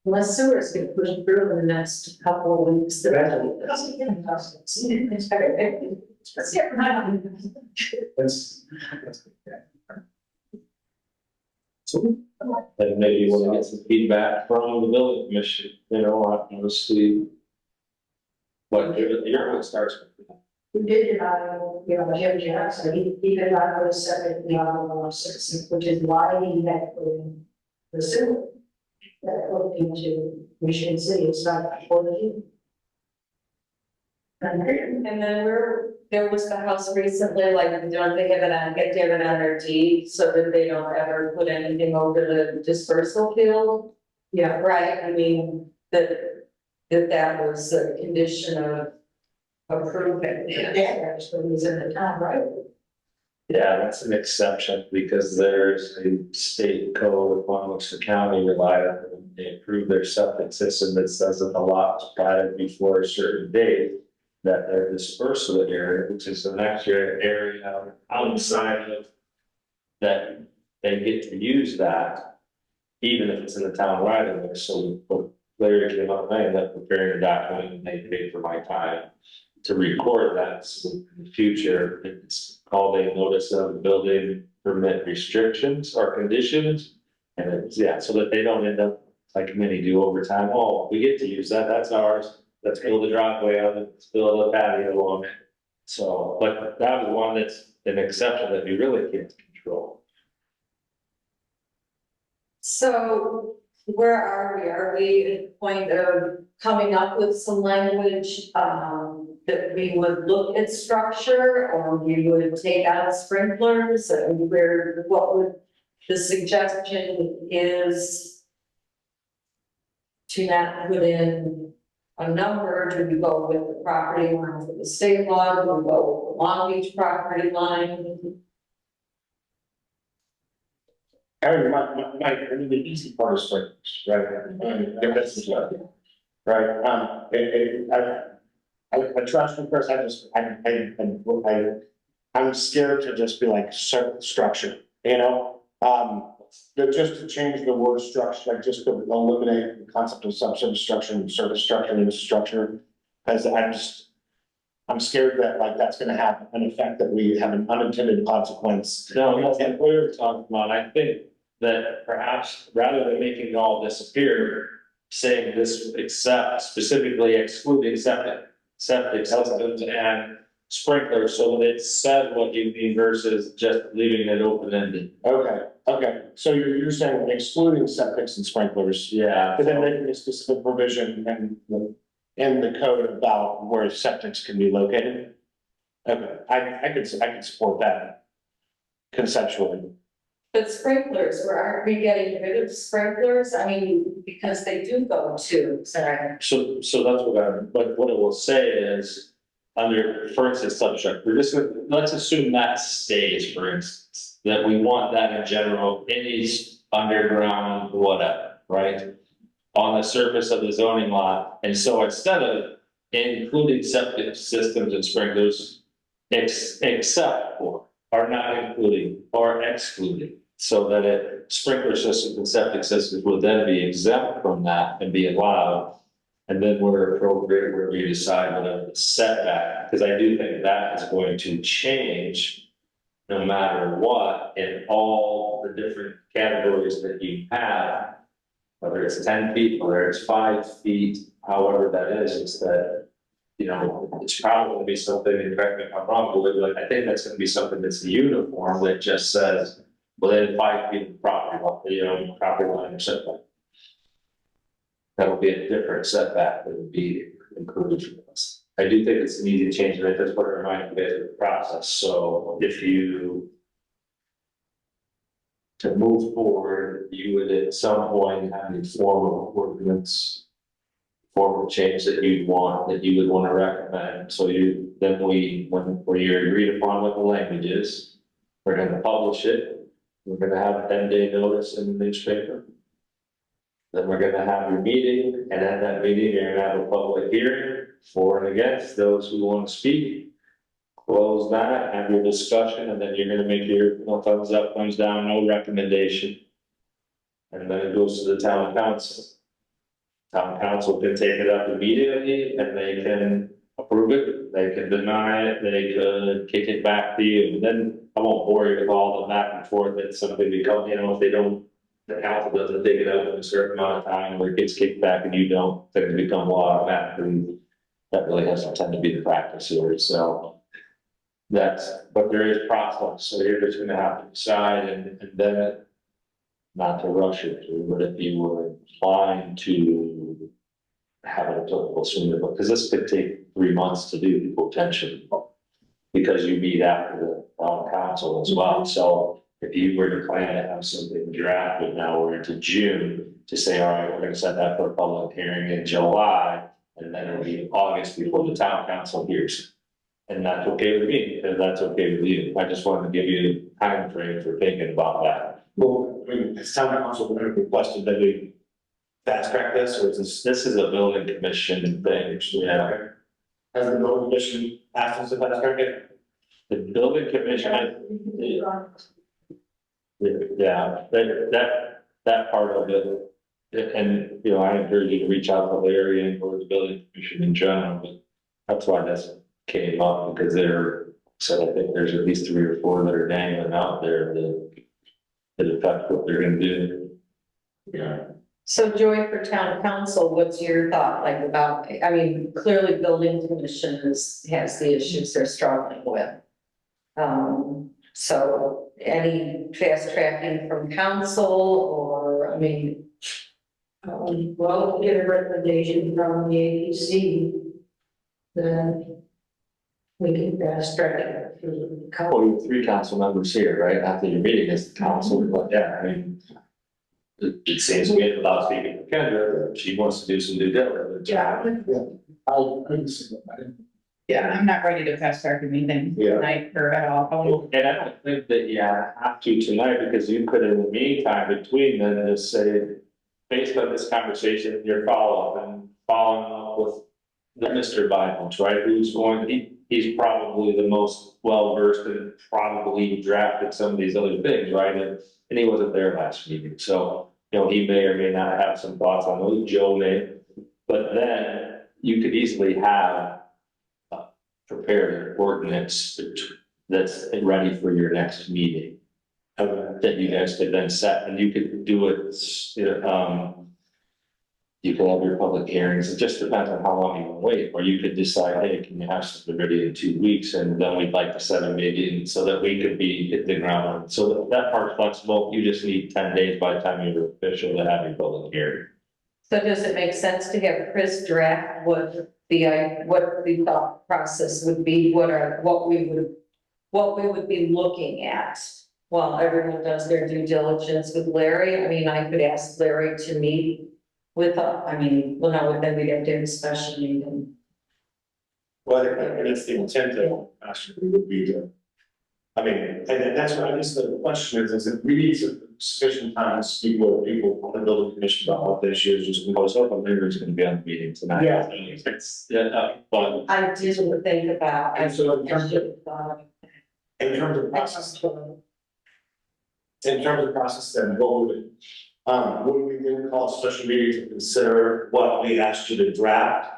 Unless sewers get pushed through in the next couple of weeks. And maybe you want to get some feedback from the building commission, you know, honestly. But your one starts with. We did, Jim Jackson, he did not go to seven beyond 106, which is why he had put in the sewer. That looked into Michigan City, it's not for the you. And then there was the house recently, like, don't they have it on, get to have it on their deed so that they don't ever put anything over the dispersal field? Yeah, right, I mean, that was a condition of approving. Yeah, that's what he's in the town, right? Yeah, that's an exception because there's a state code amongst the county relied on when they approve their septic system that says that the lot is platted before a certain date. That their dispersal area, which is an extra area outside of. That they get to use that. Even if it's in the town right of way, so Larry came up and that preparing a document and they paid for my time. To record that, so in the future, it's called a notice of building permit restrictions or conditions. And it's, yeah, so that they don't end up like many do over time, oh, we get to use that, that's ours, let's build a driveway on it, let's build a patio along it. So, but that was one that's an exception that you really can't control. So where are we? Are we at the point of coming up with some language, that we would look at structure, or we would take out sprinklers, and where, what would, the suggestion is to not put in a number. Do we go with the property line for the state law, do we go with the Long Beach property line? Aaron, I mean, the easy part is sprinklers, right? If that's the stuff, right? I trust me first, I'm scared to just be like certain structure, you know? But just to change the word structure, like just to eliminate the concept of subsurface structure and surface structure and infrastructure. Because I'm scared that like that's gonna have an effect that we have an unintended consequence. No, that's what we were talking about. I think that perhaps rather than making all disappear, saying this except specifically excluding septic systems and sprinklers, so that it said what you mean versus just leaving it open-ended. Okay, so you're saying excluding septics and sprinklers, Yeah. but then making a specific provision in the code about where septics can be located? Okay, I could support that conceptually. But sprinklers, or aren't we getting rid of sprinklers? I mean, because they do go to, sorry. So that's what it will say is, under, for instance, subject, let's assume that stays, for instance, that we want that in general, any underground, whatever, right? On the surface of the zoning lot, and so instead of including septic systems and sprinklers, except for, or not including, or excluding, so that sprinkler systems and septic systems would then be exempt from that and be allowed. And then where appropriate, where we decide whatever the setback, because I do think that is going to change no matter what in all the different categories that you have. Whether it's 10 feet, whether it's 5 feet, however that is that, you know, it's probably gonna be something, and correct me if I'm wrong, but like, I think that's gonna be something that's uniform that just says within 5 feet of the property line, you know, property line or setback. That would be a different setback that would be included for this. I do think it's an easy change, and I just want to remind you guys of the process, so if you to move forward, you would at some point have a form of ordinance, form of change that you would want to recommend, so when you're agreed upon what the language is, we're gonna publish it, we're gonna have a 10-day notice in the newspaper. Then we're gonna have your meeting, and at that meeting, you're gonna have a public hearing for and against those who want to speak. Close that, have your discussion, and then you're gonna make your, thumbs up, thumbs down, no recommendation. And then it goes to the town council. Town council can take it up immediately, and they can approve it, they can deny it, they could kick it back to you, and then I won't bore you with all the back and forth that something becomes, if they don't. The council doesn't take it up in a certain amount of time, where it gets kicked back and you don't, then it become law automatically. That really doesn't tend to be the practice here, so. But there is process, so you're just gonna have to decide and then. Not to rush it through, but if you were inclined to. Have it applicable sooner, because this could take 3 months to do potentially. Because you meet after the town council as well, so. If you were to plan to have something drafted, now we're into June, to say, all right, we're gonna set that for a public hearing in July, and then it'll be August before the town council hears. And that's okay with me, and that's okay with you. I just wanted to give you a time frame for thinking about that. Well, I mean, it's town council requested that we fast track this, or is this? This is a building commission thing, yeah. Has the building commission asked us to fast track it? The building commission, yeah, that part of it. And, I encourage you to reach out to Larry and or the building commission in general, but that's why this came up, because I think there's at least 3 or 4 that are dangling out there that affect what they're gonna do. Yeah. So Joy, for town council, what's your thought like about, I mean, clearly building commission has the issues they're struggling with. So any fast tracking from council, or, I mean, Well, if we get a recommendation from the APC, then we can fast track it through the council. Well, you have 3 council members here, right? After your meeting is the council, but yeah, I mean. It seems to me without speaking to Kendra, she wants to do some due diligence. Yeah. Yeah, I'm not ready to fast track anything Yeah. tonight or at all. And I don't think that you have to tonight, because you could in the meantime between then just say, based on this conversation, your follow-up and following up with the Mr. Bibles, right? He's probably the most well-versed and probably drafted some of these other things, right? And he wasn't there last meeting, so, you know, he may or may not have some thoughts on those, Joe may. But then you could easily have prepared ordinance that's ready for your next meeting. That you guys could then set, and you could do it, you could have your public hearings, it just depends on how long you want to wait, or you could decide, hey, can you have something ready in 2 weeks, and then we'd like to set a meeting so that we could be hit the ground. So that part's flexible, you just need 10 days by the time you're official to have your public hearing. So does it make sense to have Chris draft what the thought process would be, what we would be looking at? While everyone does their due diligence with Larry, I mean, I could ask Larry to meet with, no, then we'd have to have a special meeting. Well, and it's the intent of, actually, would be to, I mean, and that's what I guess the question is that we need sufficient time to speak with people on the building commission about what the issue is, just I was hoping Larry's gonna be on the meeting tonight. Yeah. But I didn't think about. And so in I terms should of, have thought. in terms of process, then would we then call a special meeting to consider what we asked you to draft?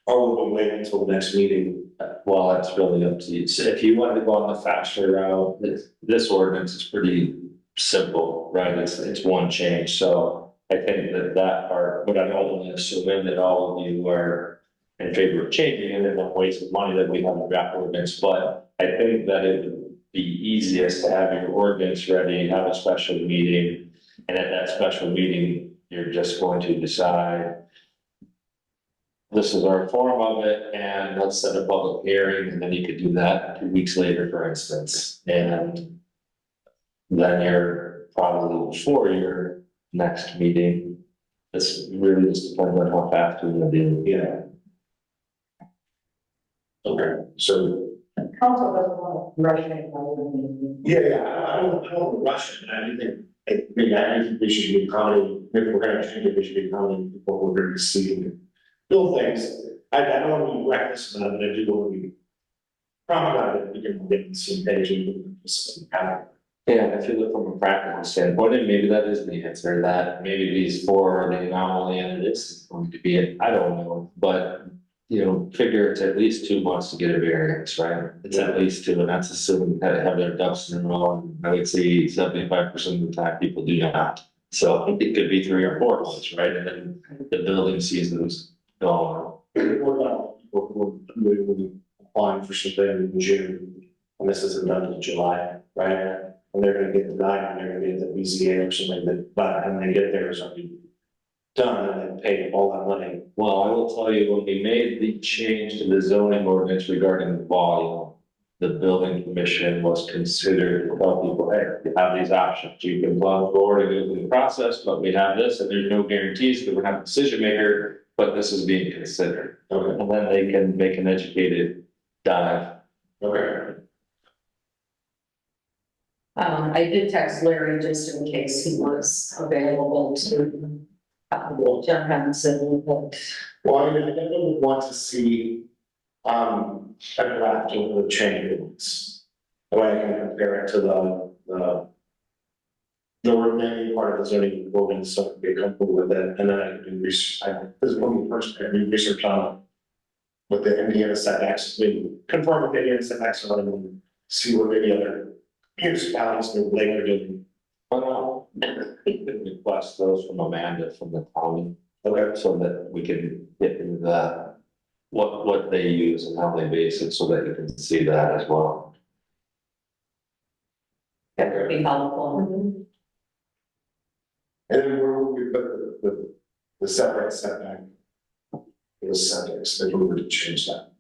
Or would we wait until the next meeting? well, that's really up to you. So if you wanted to go on the faster route, this ordinance is pretty simple, right? It's one change, so I think that part, but I don't want to assume that all of you are in favor of changing it and then wasting money that we have a draft ordinance, but I think that it would be easiest to have your ordinance ready, have a special meeting, and at that special meeting, you're just going to decide this is our form of it, and let's set a public hearing, and then you could do that 2 weeks later, for instance, and then you're probably before your next meeting. This really just depends on how fast you're gonna do. Yeah. Okay, so, Council doesn't want to rush it. yeah, I don't rush it, I think, I think we should be accommodating, if we're gonna change it, we should be accommodating people who are going to see build things. I don't want to be reckless about it, I do want to be proud about it, we can get the same page and just have. Yeah, if you look from a practical standpoint, and maybe that is the answer, that maybe these 4 are the anomaly and it is going to be it, I don't know, but. You know, figure it's at least 2 months to get a variance, right? It's at least 2, and that's assuming that have their ducks in a row, and I would say 75% of the time people do not. So it could be 3 or 4 months, right? And then the building season's gone. What about people who are applying for something in June, and this isn't done until July, right? And they're gonna get denied, and they're gonna get the BZA or something, that by the time they get there, it's already done, and then pay all that money. Well, I will tell you, when we made the change to the zoning ordinance regarding the volume, the building commission was considered to tell people, hey, you have these options, you can plug forward and go through the process, but we have this, and there's no guarantees, because we're not a decision maker, but this is being considered. Okay. And then they can make an educated dive. Okay. I did text Larry just in case he was available to, jump on Zoom, but. Well, I mean, I definitely want to see, a draft of the changes. The way I can compare it to the remaining part of the zoning ordinance, so I can be comfortable with it, and then I can do research, this is when we first do research on with the Indiana setbacks, we confirm with the Indiana setbacks on them, and see what any other municipalities in Lake are doing. Well, we can request those from Amanda from the county, Okay, so that we can get into that. What they use and how they base it, so that you can see that as well. That would be helpful. and then where would we put the separate setback. It was septic, so we were to change that.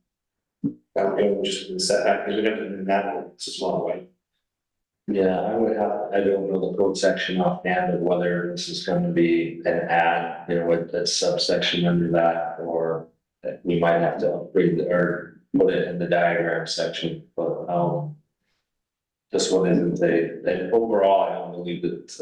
That would just be the setback, because we have to do that, it's a small way. Yeah, I don't know the code section offhand of whether this is gonna be an add, you know, with that subsection under that, or that we might have to upgrade or put it in the diagram section, but, this one isn't and overall, I don't believe that it's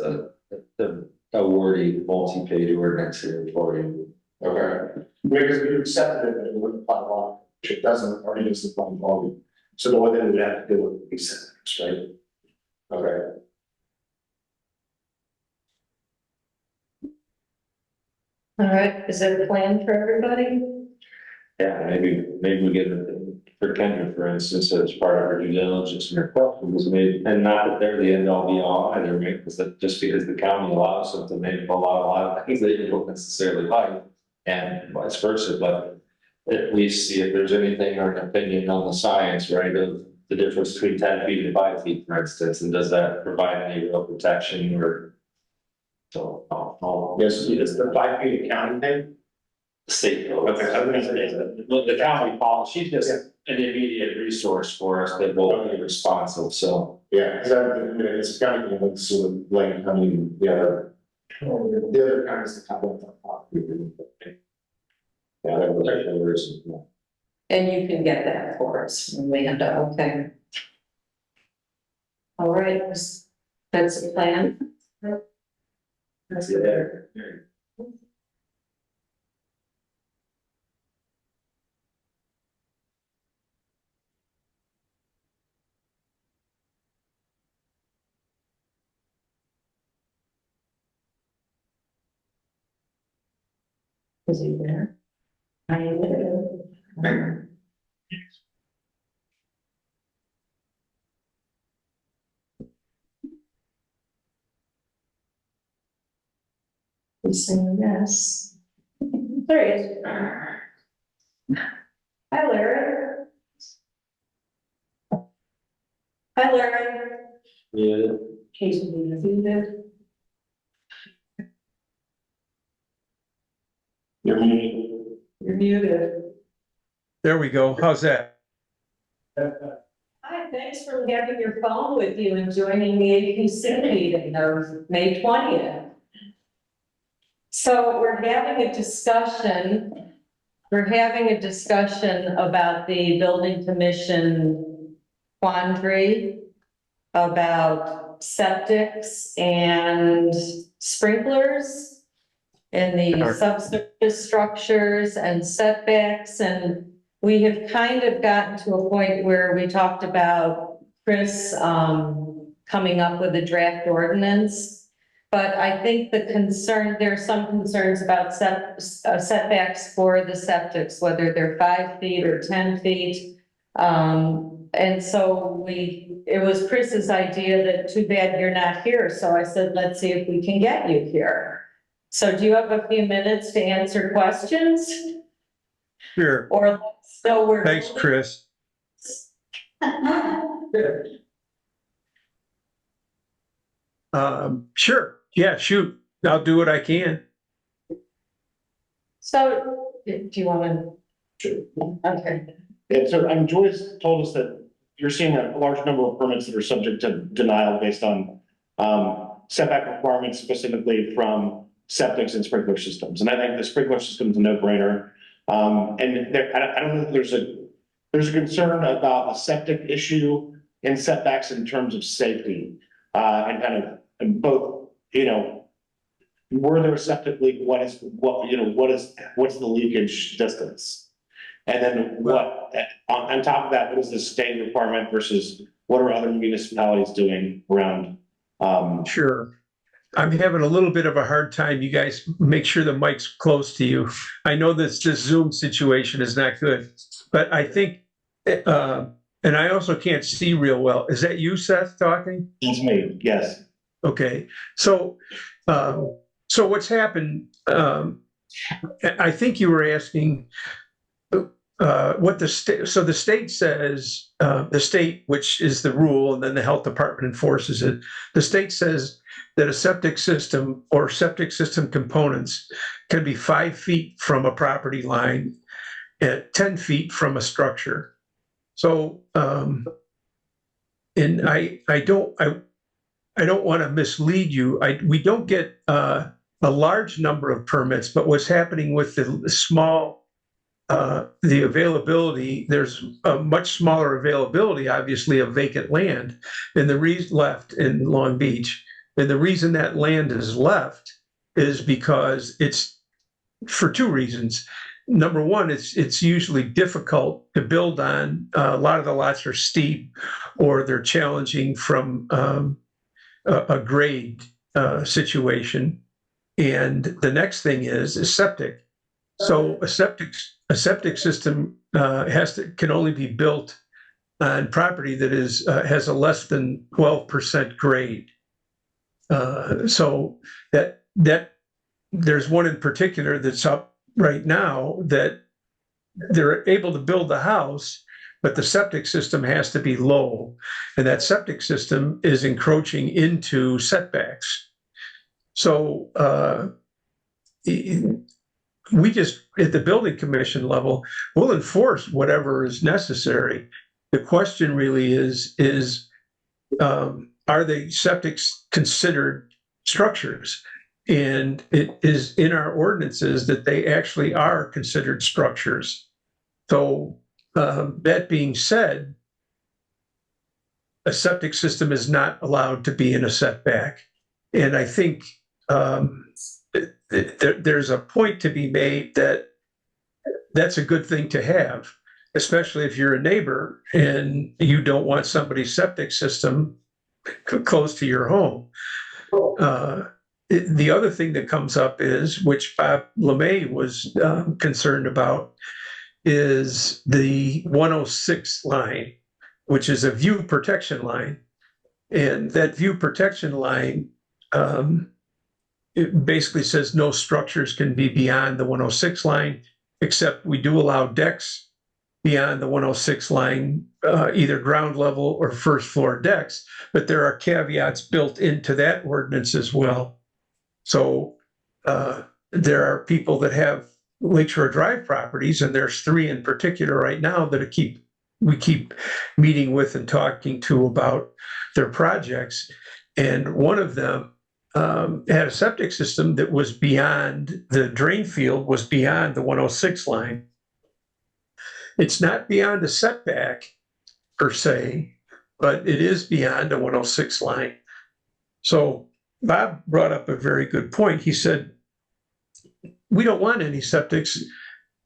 a wordy, multi-page ordinance here for you. Okay. Because you accepted it, but it wouldn't apply law, which it doesn't, already doesn't apply volume. So the only thing we have to do would be setbacks, right? Okay. All right, is there a plan for everybody? Yeah, maybe we get it for Kendra, for instance, as part of her due diligence and her questions, maybe, and not that they're the end all be all either, right? Because that just because the county allows something, they allow a lot of things that you don't necessarily like, and vice versa, but at least see if there's anything or an opinion on the science, right, of the difference between 10 feet and 5 feet, for instance, and does that provide any real protection or so, Yes, it's the 5 feet accounting thing. state code. Okay, I'm gonna say that. The county policy, she's just an immediate resource for us that will be responsive, so. Yeah, because I mean, it's accounting thing, like, so like, I mean, the other counties that have that. Yeah, that was actually the reason, yeah. And you can get that for us when we end up, okay. All right, that's the plan. That's it. Is he there? I am. He's saying yes. There he is. Hi, Larry. Hi, Larry. Yeah. Case will be muted. You're muted. You're muted. There we go. How's that? Hi, thanks for having your phone with you and joining the APC meeting of May 20th. So we're having a discussion. We're having a discussion about the building commission quandary about septics and sprinklers in the subsurface structures and setbacks. And we have kind of gotten to a point where we talked about Chris coming up with a draft ordinance. But I think the concern, there are some concerns about setbacks for the septics, whether they're 5 feet or 10 feet. And so it was Chris's idea that too bad you're not here. So I said, let's see if we can get you here. So do you have a few minutes to answer questions? Sure. Or let us know where. Thanks, Chris. Sure. Yeah, shoot. I'll do what I can. So, do you want to? Okay. Yeah, so Joyce told us that you're seeing a large number of permits that are subject to denial based on setback requirements specifically from septics and sprinkler systems. And I think the sprinkler system is a no-brainer. And there, I don't know if there's a concern about a septic issue and setbacks in terms of safety. And kind of and both, you know, were there a septic leak? What's the leakage distance? And then what, on top of that, what is the state requirement versus what are other municipalities doing around? Sure. I'm having a little bit of a hard time. You guys make sure the mic's close to you. I know this Zoom situation is not good, but I think, and I also can't see real well. Is that you, Seth, talking? It's me, yes. Okay. So what's happened, I think you were asking, what the state, so the state says, the state, which is the rule, and then the health department enforces it. The state says that a septic system or septic system components can be 5 feet from a property line at 10 feet from a structure. So, and I don't want to mislead you. We don't get a large number of permits, but what's happening with the small, the availability, there's a much smaller availability, obviously, of vacant land in the left in Long Beach. And the reason that land is left is because it's for 2 reasons. Number one, it's usually difficult to build on. A lot of the lots are steep or they're challenging from a grade situation. And the next thing is septic. So a septic system can only be built on property that has a less than 12% grade. So that there's one in particular that's up right now that they're able to build the house, but the septic system has to be low, and that septic system is encroaching into setbacks. So we just, at the building commission level, we'll enforce whatever is necessary. The question really is are the septics considered structures? And it is in our ordinances that they actually are considered structures. So that being said, a septic system is not allowed to be in a setback. And I think there's a point to be made that that's a good thing to have, especially if you're a neighbor and you don't want somebody's septic system close to your home. The other thing that comes up is, which Bob LeMay was concerned about, is the 106 line, which is a view protection line. And that view protection line, it basically says no structures can be beyond the 106 line, except we do allow decks beyond the 106 line, either ground level or first floor decks, but there are caveats built into that ordinance as well. So there are people that have Lakeshore Drive properties, and there's 3 in particular right now that we keep meeting with and talking to about their projects. And one of them had a septic system that was beyond, the drain field was beyond the 106 line. It's not beyond a setback per se, but it is beyond a 106 line. So Bob brought up a very good point. He said, we don't want any septics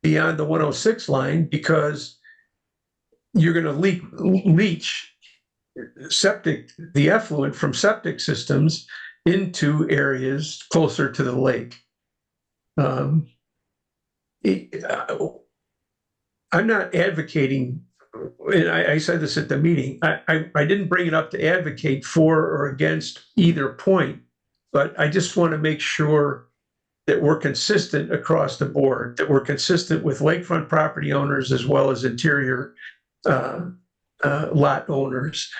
beyond the 106 line because you're going to leach the effluent from septic systems into areas closer to the lake. I'm not advocating, and I said this at the meeting, I didn't bring it up to advocate for or against either point, but I just want to make sure that we're consistent across the board, that we're consistent with lakefront property owners as well as interior lot owners.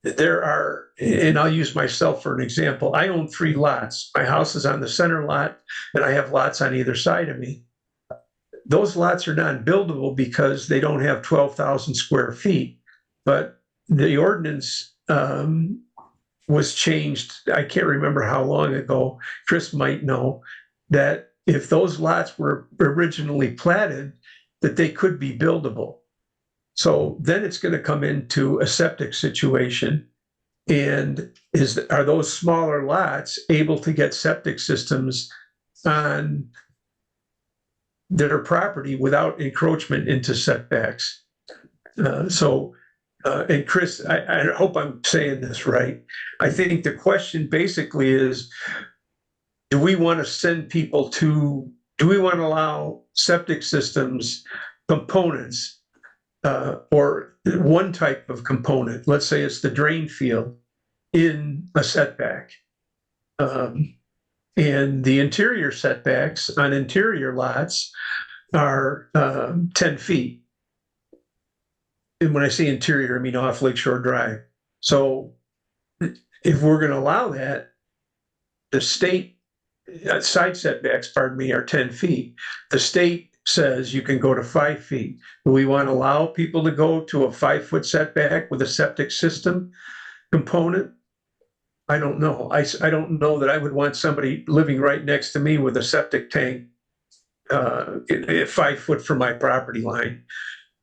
There are, and I'll use myself for an example, I own 3 lots. My house is on the center lot, and I have lots on either side of me. Those lots are non-buildable because they don't have 12,000 square feet, but the ordinance was changed, I can't remember how long ago, Chris might know, that if those lots were originally platted, that they could be buildable. So then it's going to come into a septic situation. And are those smaller lots able to get septic systems on their property without encroachment into setbacks? And Chris, I hope I'm saying this right. I think the question basically is, do we want to allow septic systems components or one type of component, let's say it's the drain field, in a setback? And the interior setbacks on interior lots are 10 feet. And when I say interior, I mean off Lakeshore Drive. So if we're going to allow that, the state side setbacks, pardon me, are 10 feet. The state says you can go to 5 feet. Do we want to allow people to go to a 5-foot setback with a septic system component? I don't know. I don't know that I would want somebody living right next to me with a septic tank 5 foot from my property line.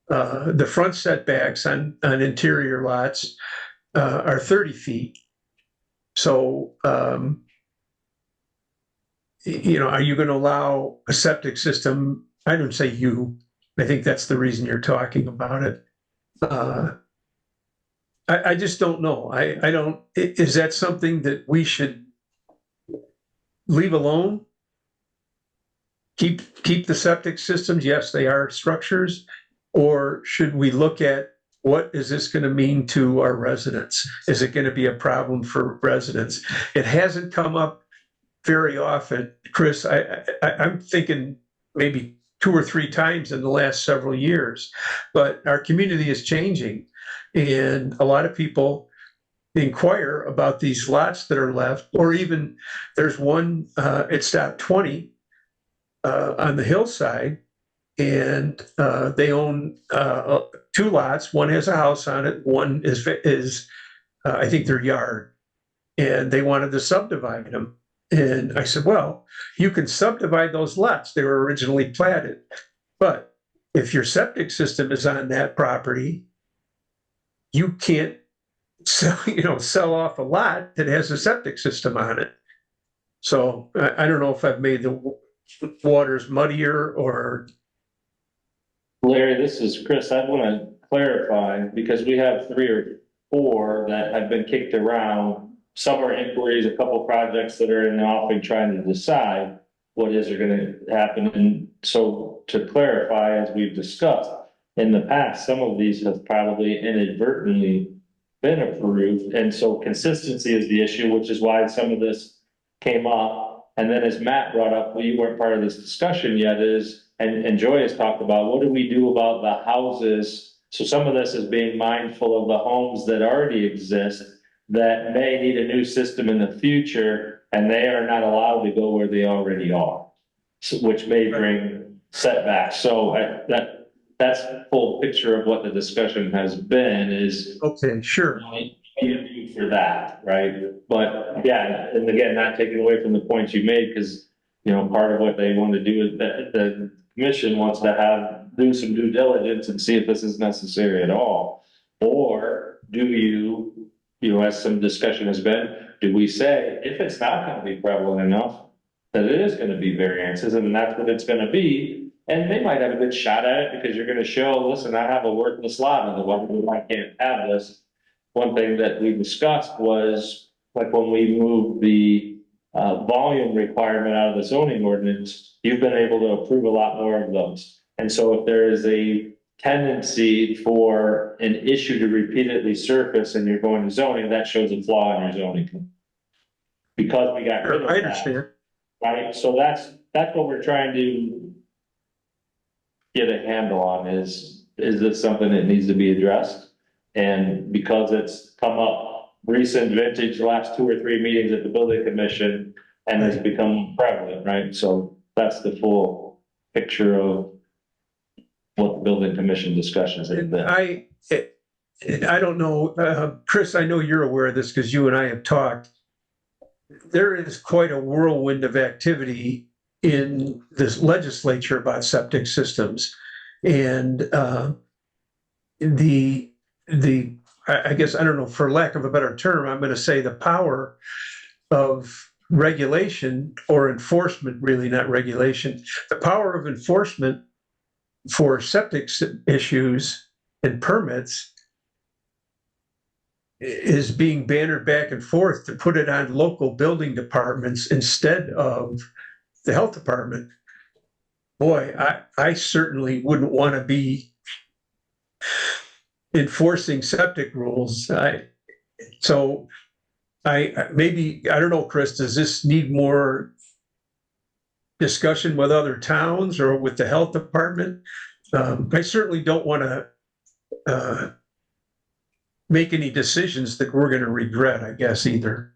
The front setbacks on interior lots are 30 feet. So, you know, are you going to allow a septic system? I don't say you. I think that's the reason you're talking about it. I just don't know. I don't, is that something that we should leave alone? Keep the septic systems? Yes, they are structures. Or should we look at what is this going to mean to our residents? Is it going to be a problem for residents? It hasn't come up very often. Chris, I'm thinking maybe 2 or 3 times in the last several years, but our community is changing. And a lot of people inquire about these lots that are left, or even there's one, it's at 20 on the hillside, and they own 2 lots. One has a house on it. One is I think their yard, and they wanted to subdivide them. And I said, well, you can subdivide those lots. They were originally platted, but if your septic system is on that property, you can't sell off a lot that has a septic system on it. So I don't know if I've made the waters muddier or. Larry, this is Chris. I want to clarify because we have 3 or 4 that have been kicked around. Some are inquiries, a couple projects that are in the offing trying to decide what is going to happen. And so to clarify, as we've discussed in the past, some of these have probably inadvertently been approved. And so consistency is the issue, which is why some of this came up. And then as Matt brought up, well, you weren't part of this discussion yet, and Joy has talked about, what do we do about the houses? So some of this is being mindful of the homes that already exist that may need a new system in the future, and they are not allowed to go where they already are, so, which may bring setbacks. So that's the full picture of what the discussion has been is. Okay, sure. For that, right? But yeah, and again, not taking away from the points you made, because, you know, part of what they want to do is that the commission wants to do some due diligence and see if this is necessary at all. Or do you know, as some discussion has been, do we say, if it's not going to be prevalent enough, that it is going to be variances, and that's what it's going to be, and they might have a good shot at it because you're going to show, listen, I have a worthless lot, otherwise I can't have this. One thing that we discussed was, like, when we moved the volume requirement out of the zoning ordinance, you've been able to approve a lot more of those. And so if there is a tendency for an issue to repeatedly surface and you're going to zoning, that shows a flaw in your zoning. Because we got rid of that. I understand. Right, so that's what we're trying to get a handle on is this something that needs to be addressed? And because it's come up recent vintage, the last 2 or 3 meetings at the building commission, and it's become prevalent, right? So that's the full picture of what the building commission discussions have been. I don't know, Chris, I know you're aware of this because you and I have talked. There is quite a whirlwind of activity in this legislature about septic systems. And I guess, I don't know, for lack of a better term, I'm going to say the power of regulation or enforcement, really not regulation, the power of enforcement for septic issues and permits is being bannered back and forth to put it on local building departments instead of the health department. Boy, I certainly wouldn't want to be enforcing septic rules. I don't know, Chris, does this need more discussion with other towns or with the health department. I certainly don't want to make any decisions that we're going to regret, I guess, either.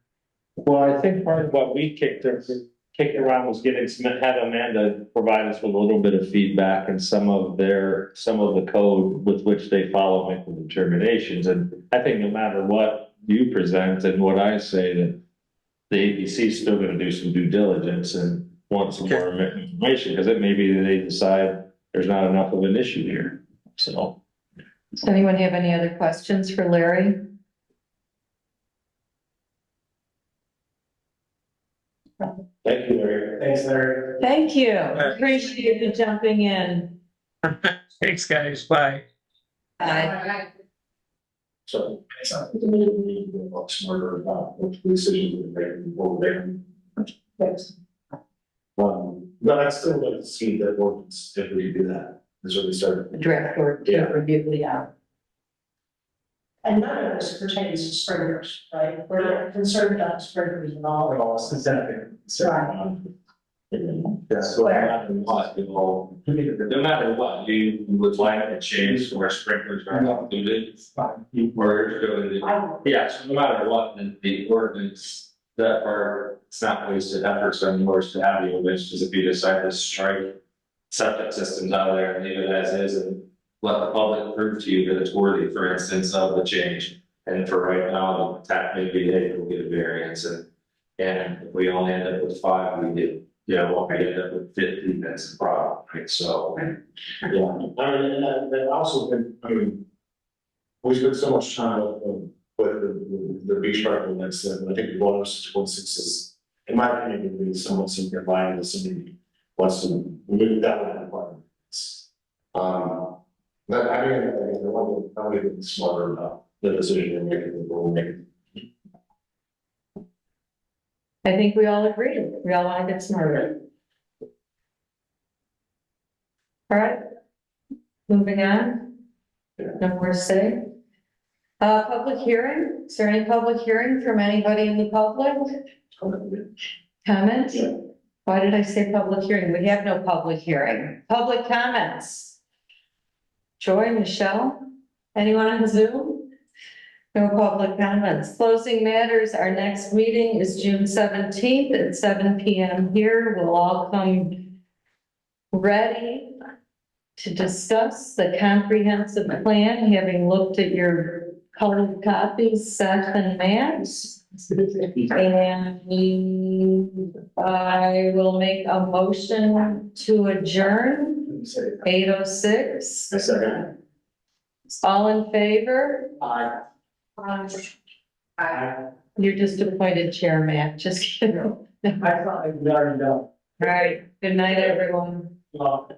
Well, I think part of what we kicked around was have Amanda provide us with a little bit of feedback and some of the code with which they follow making determinations. And I think no matter what you present and what I say, that the ABC is still gonna do some due diligence and want some more information, because it may be that they decide there's not enough of an issue here, so. Does anyone have any other questions for Larry? Thank you, Larry. Thanks, Larry. Thank you. Appreciate you jumping in. Thanks, guys. Bye. Bye. So. We need to be a lot smarter about what decisions we're making over there. But I still like to see that ordinance if we do that, is what we started. The draft board Yeah. review, yeah. And none of this pertains to sprinklers, right? We're not concerned about sprinklers at all. Well, since that, Right. Yeah, so no matter what, no matter what, you would like a change where sprinklers are included. Or yeah, so no matter what, then the ordinance, that part, it's not wasted efforts on yours to have the ordinance, because if you decide to strike septic systems out of there and leave it as is and let the public prove to you that it's worthy, for instance, of the change. And for right now, the tap maybe they will get a variance, and if we only end up with 5, we get, well, we end up with 50, that's the problem, right? So. Yeah, I mean, and also, we spent so much time with the beach park ordinance, that I think the bonus 1.6 is, in my opinion, would be somewhat similar line to somebody wants to move that one requirements. But I mean, I want to be smarter about the decision we're making, we're making. I think we all agree. We all want to get smarter. All right. Moving on. No more to say. Public hearing. Is there any public hearing from anybody in the public? Comments? Why did I say public hearing? We have no public hearing. Public comments. Joy, Michelle, anyone on Zoom? No public comments. Closing matters. Our next meeting is June 17th at 7 p.m. here. We'll all come ready to discuss the comprehensive plan, having looked at your colored copies, Seth and Matt. And I will make a motion to adjourn. 8:06. A second. All in favor? Aye. You're just appointed chair, Matt, just kidding. All I thought I'd already done. right, good night, everyone. Well,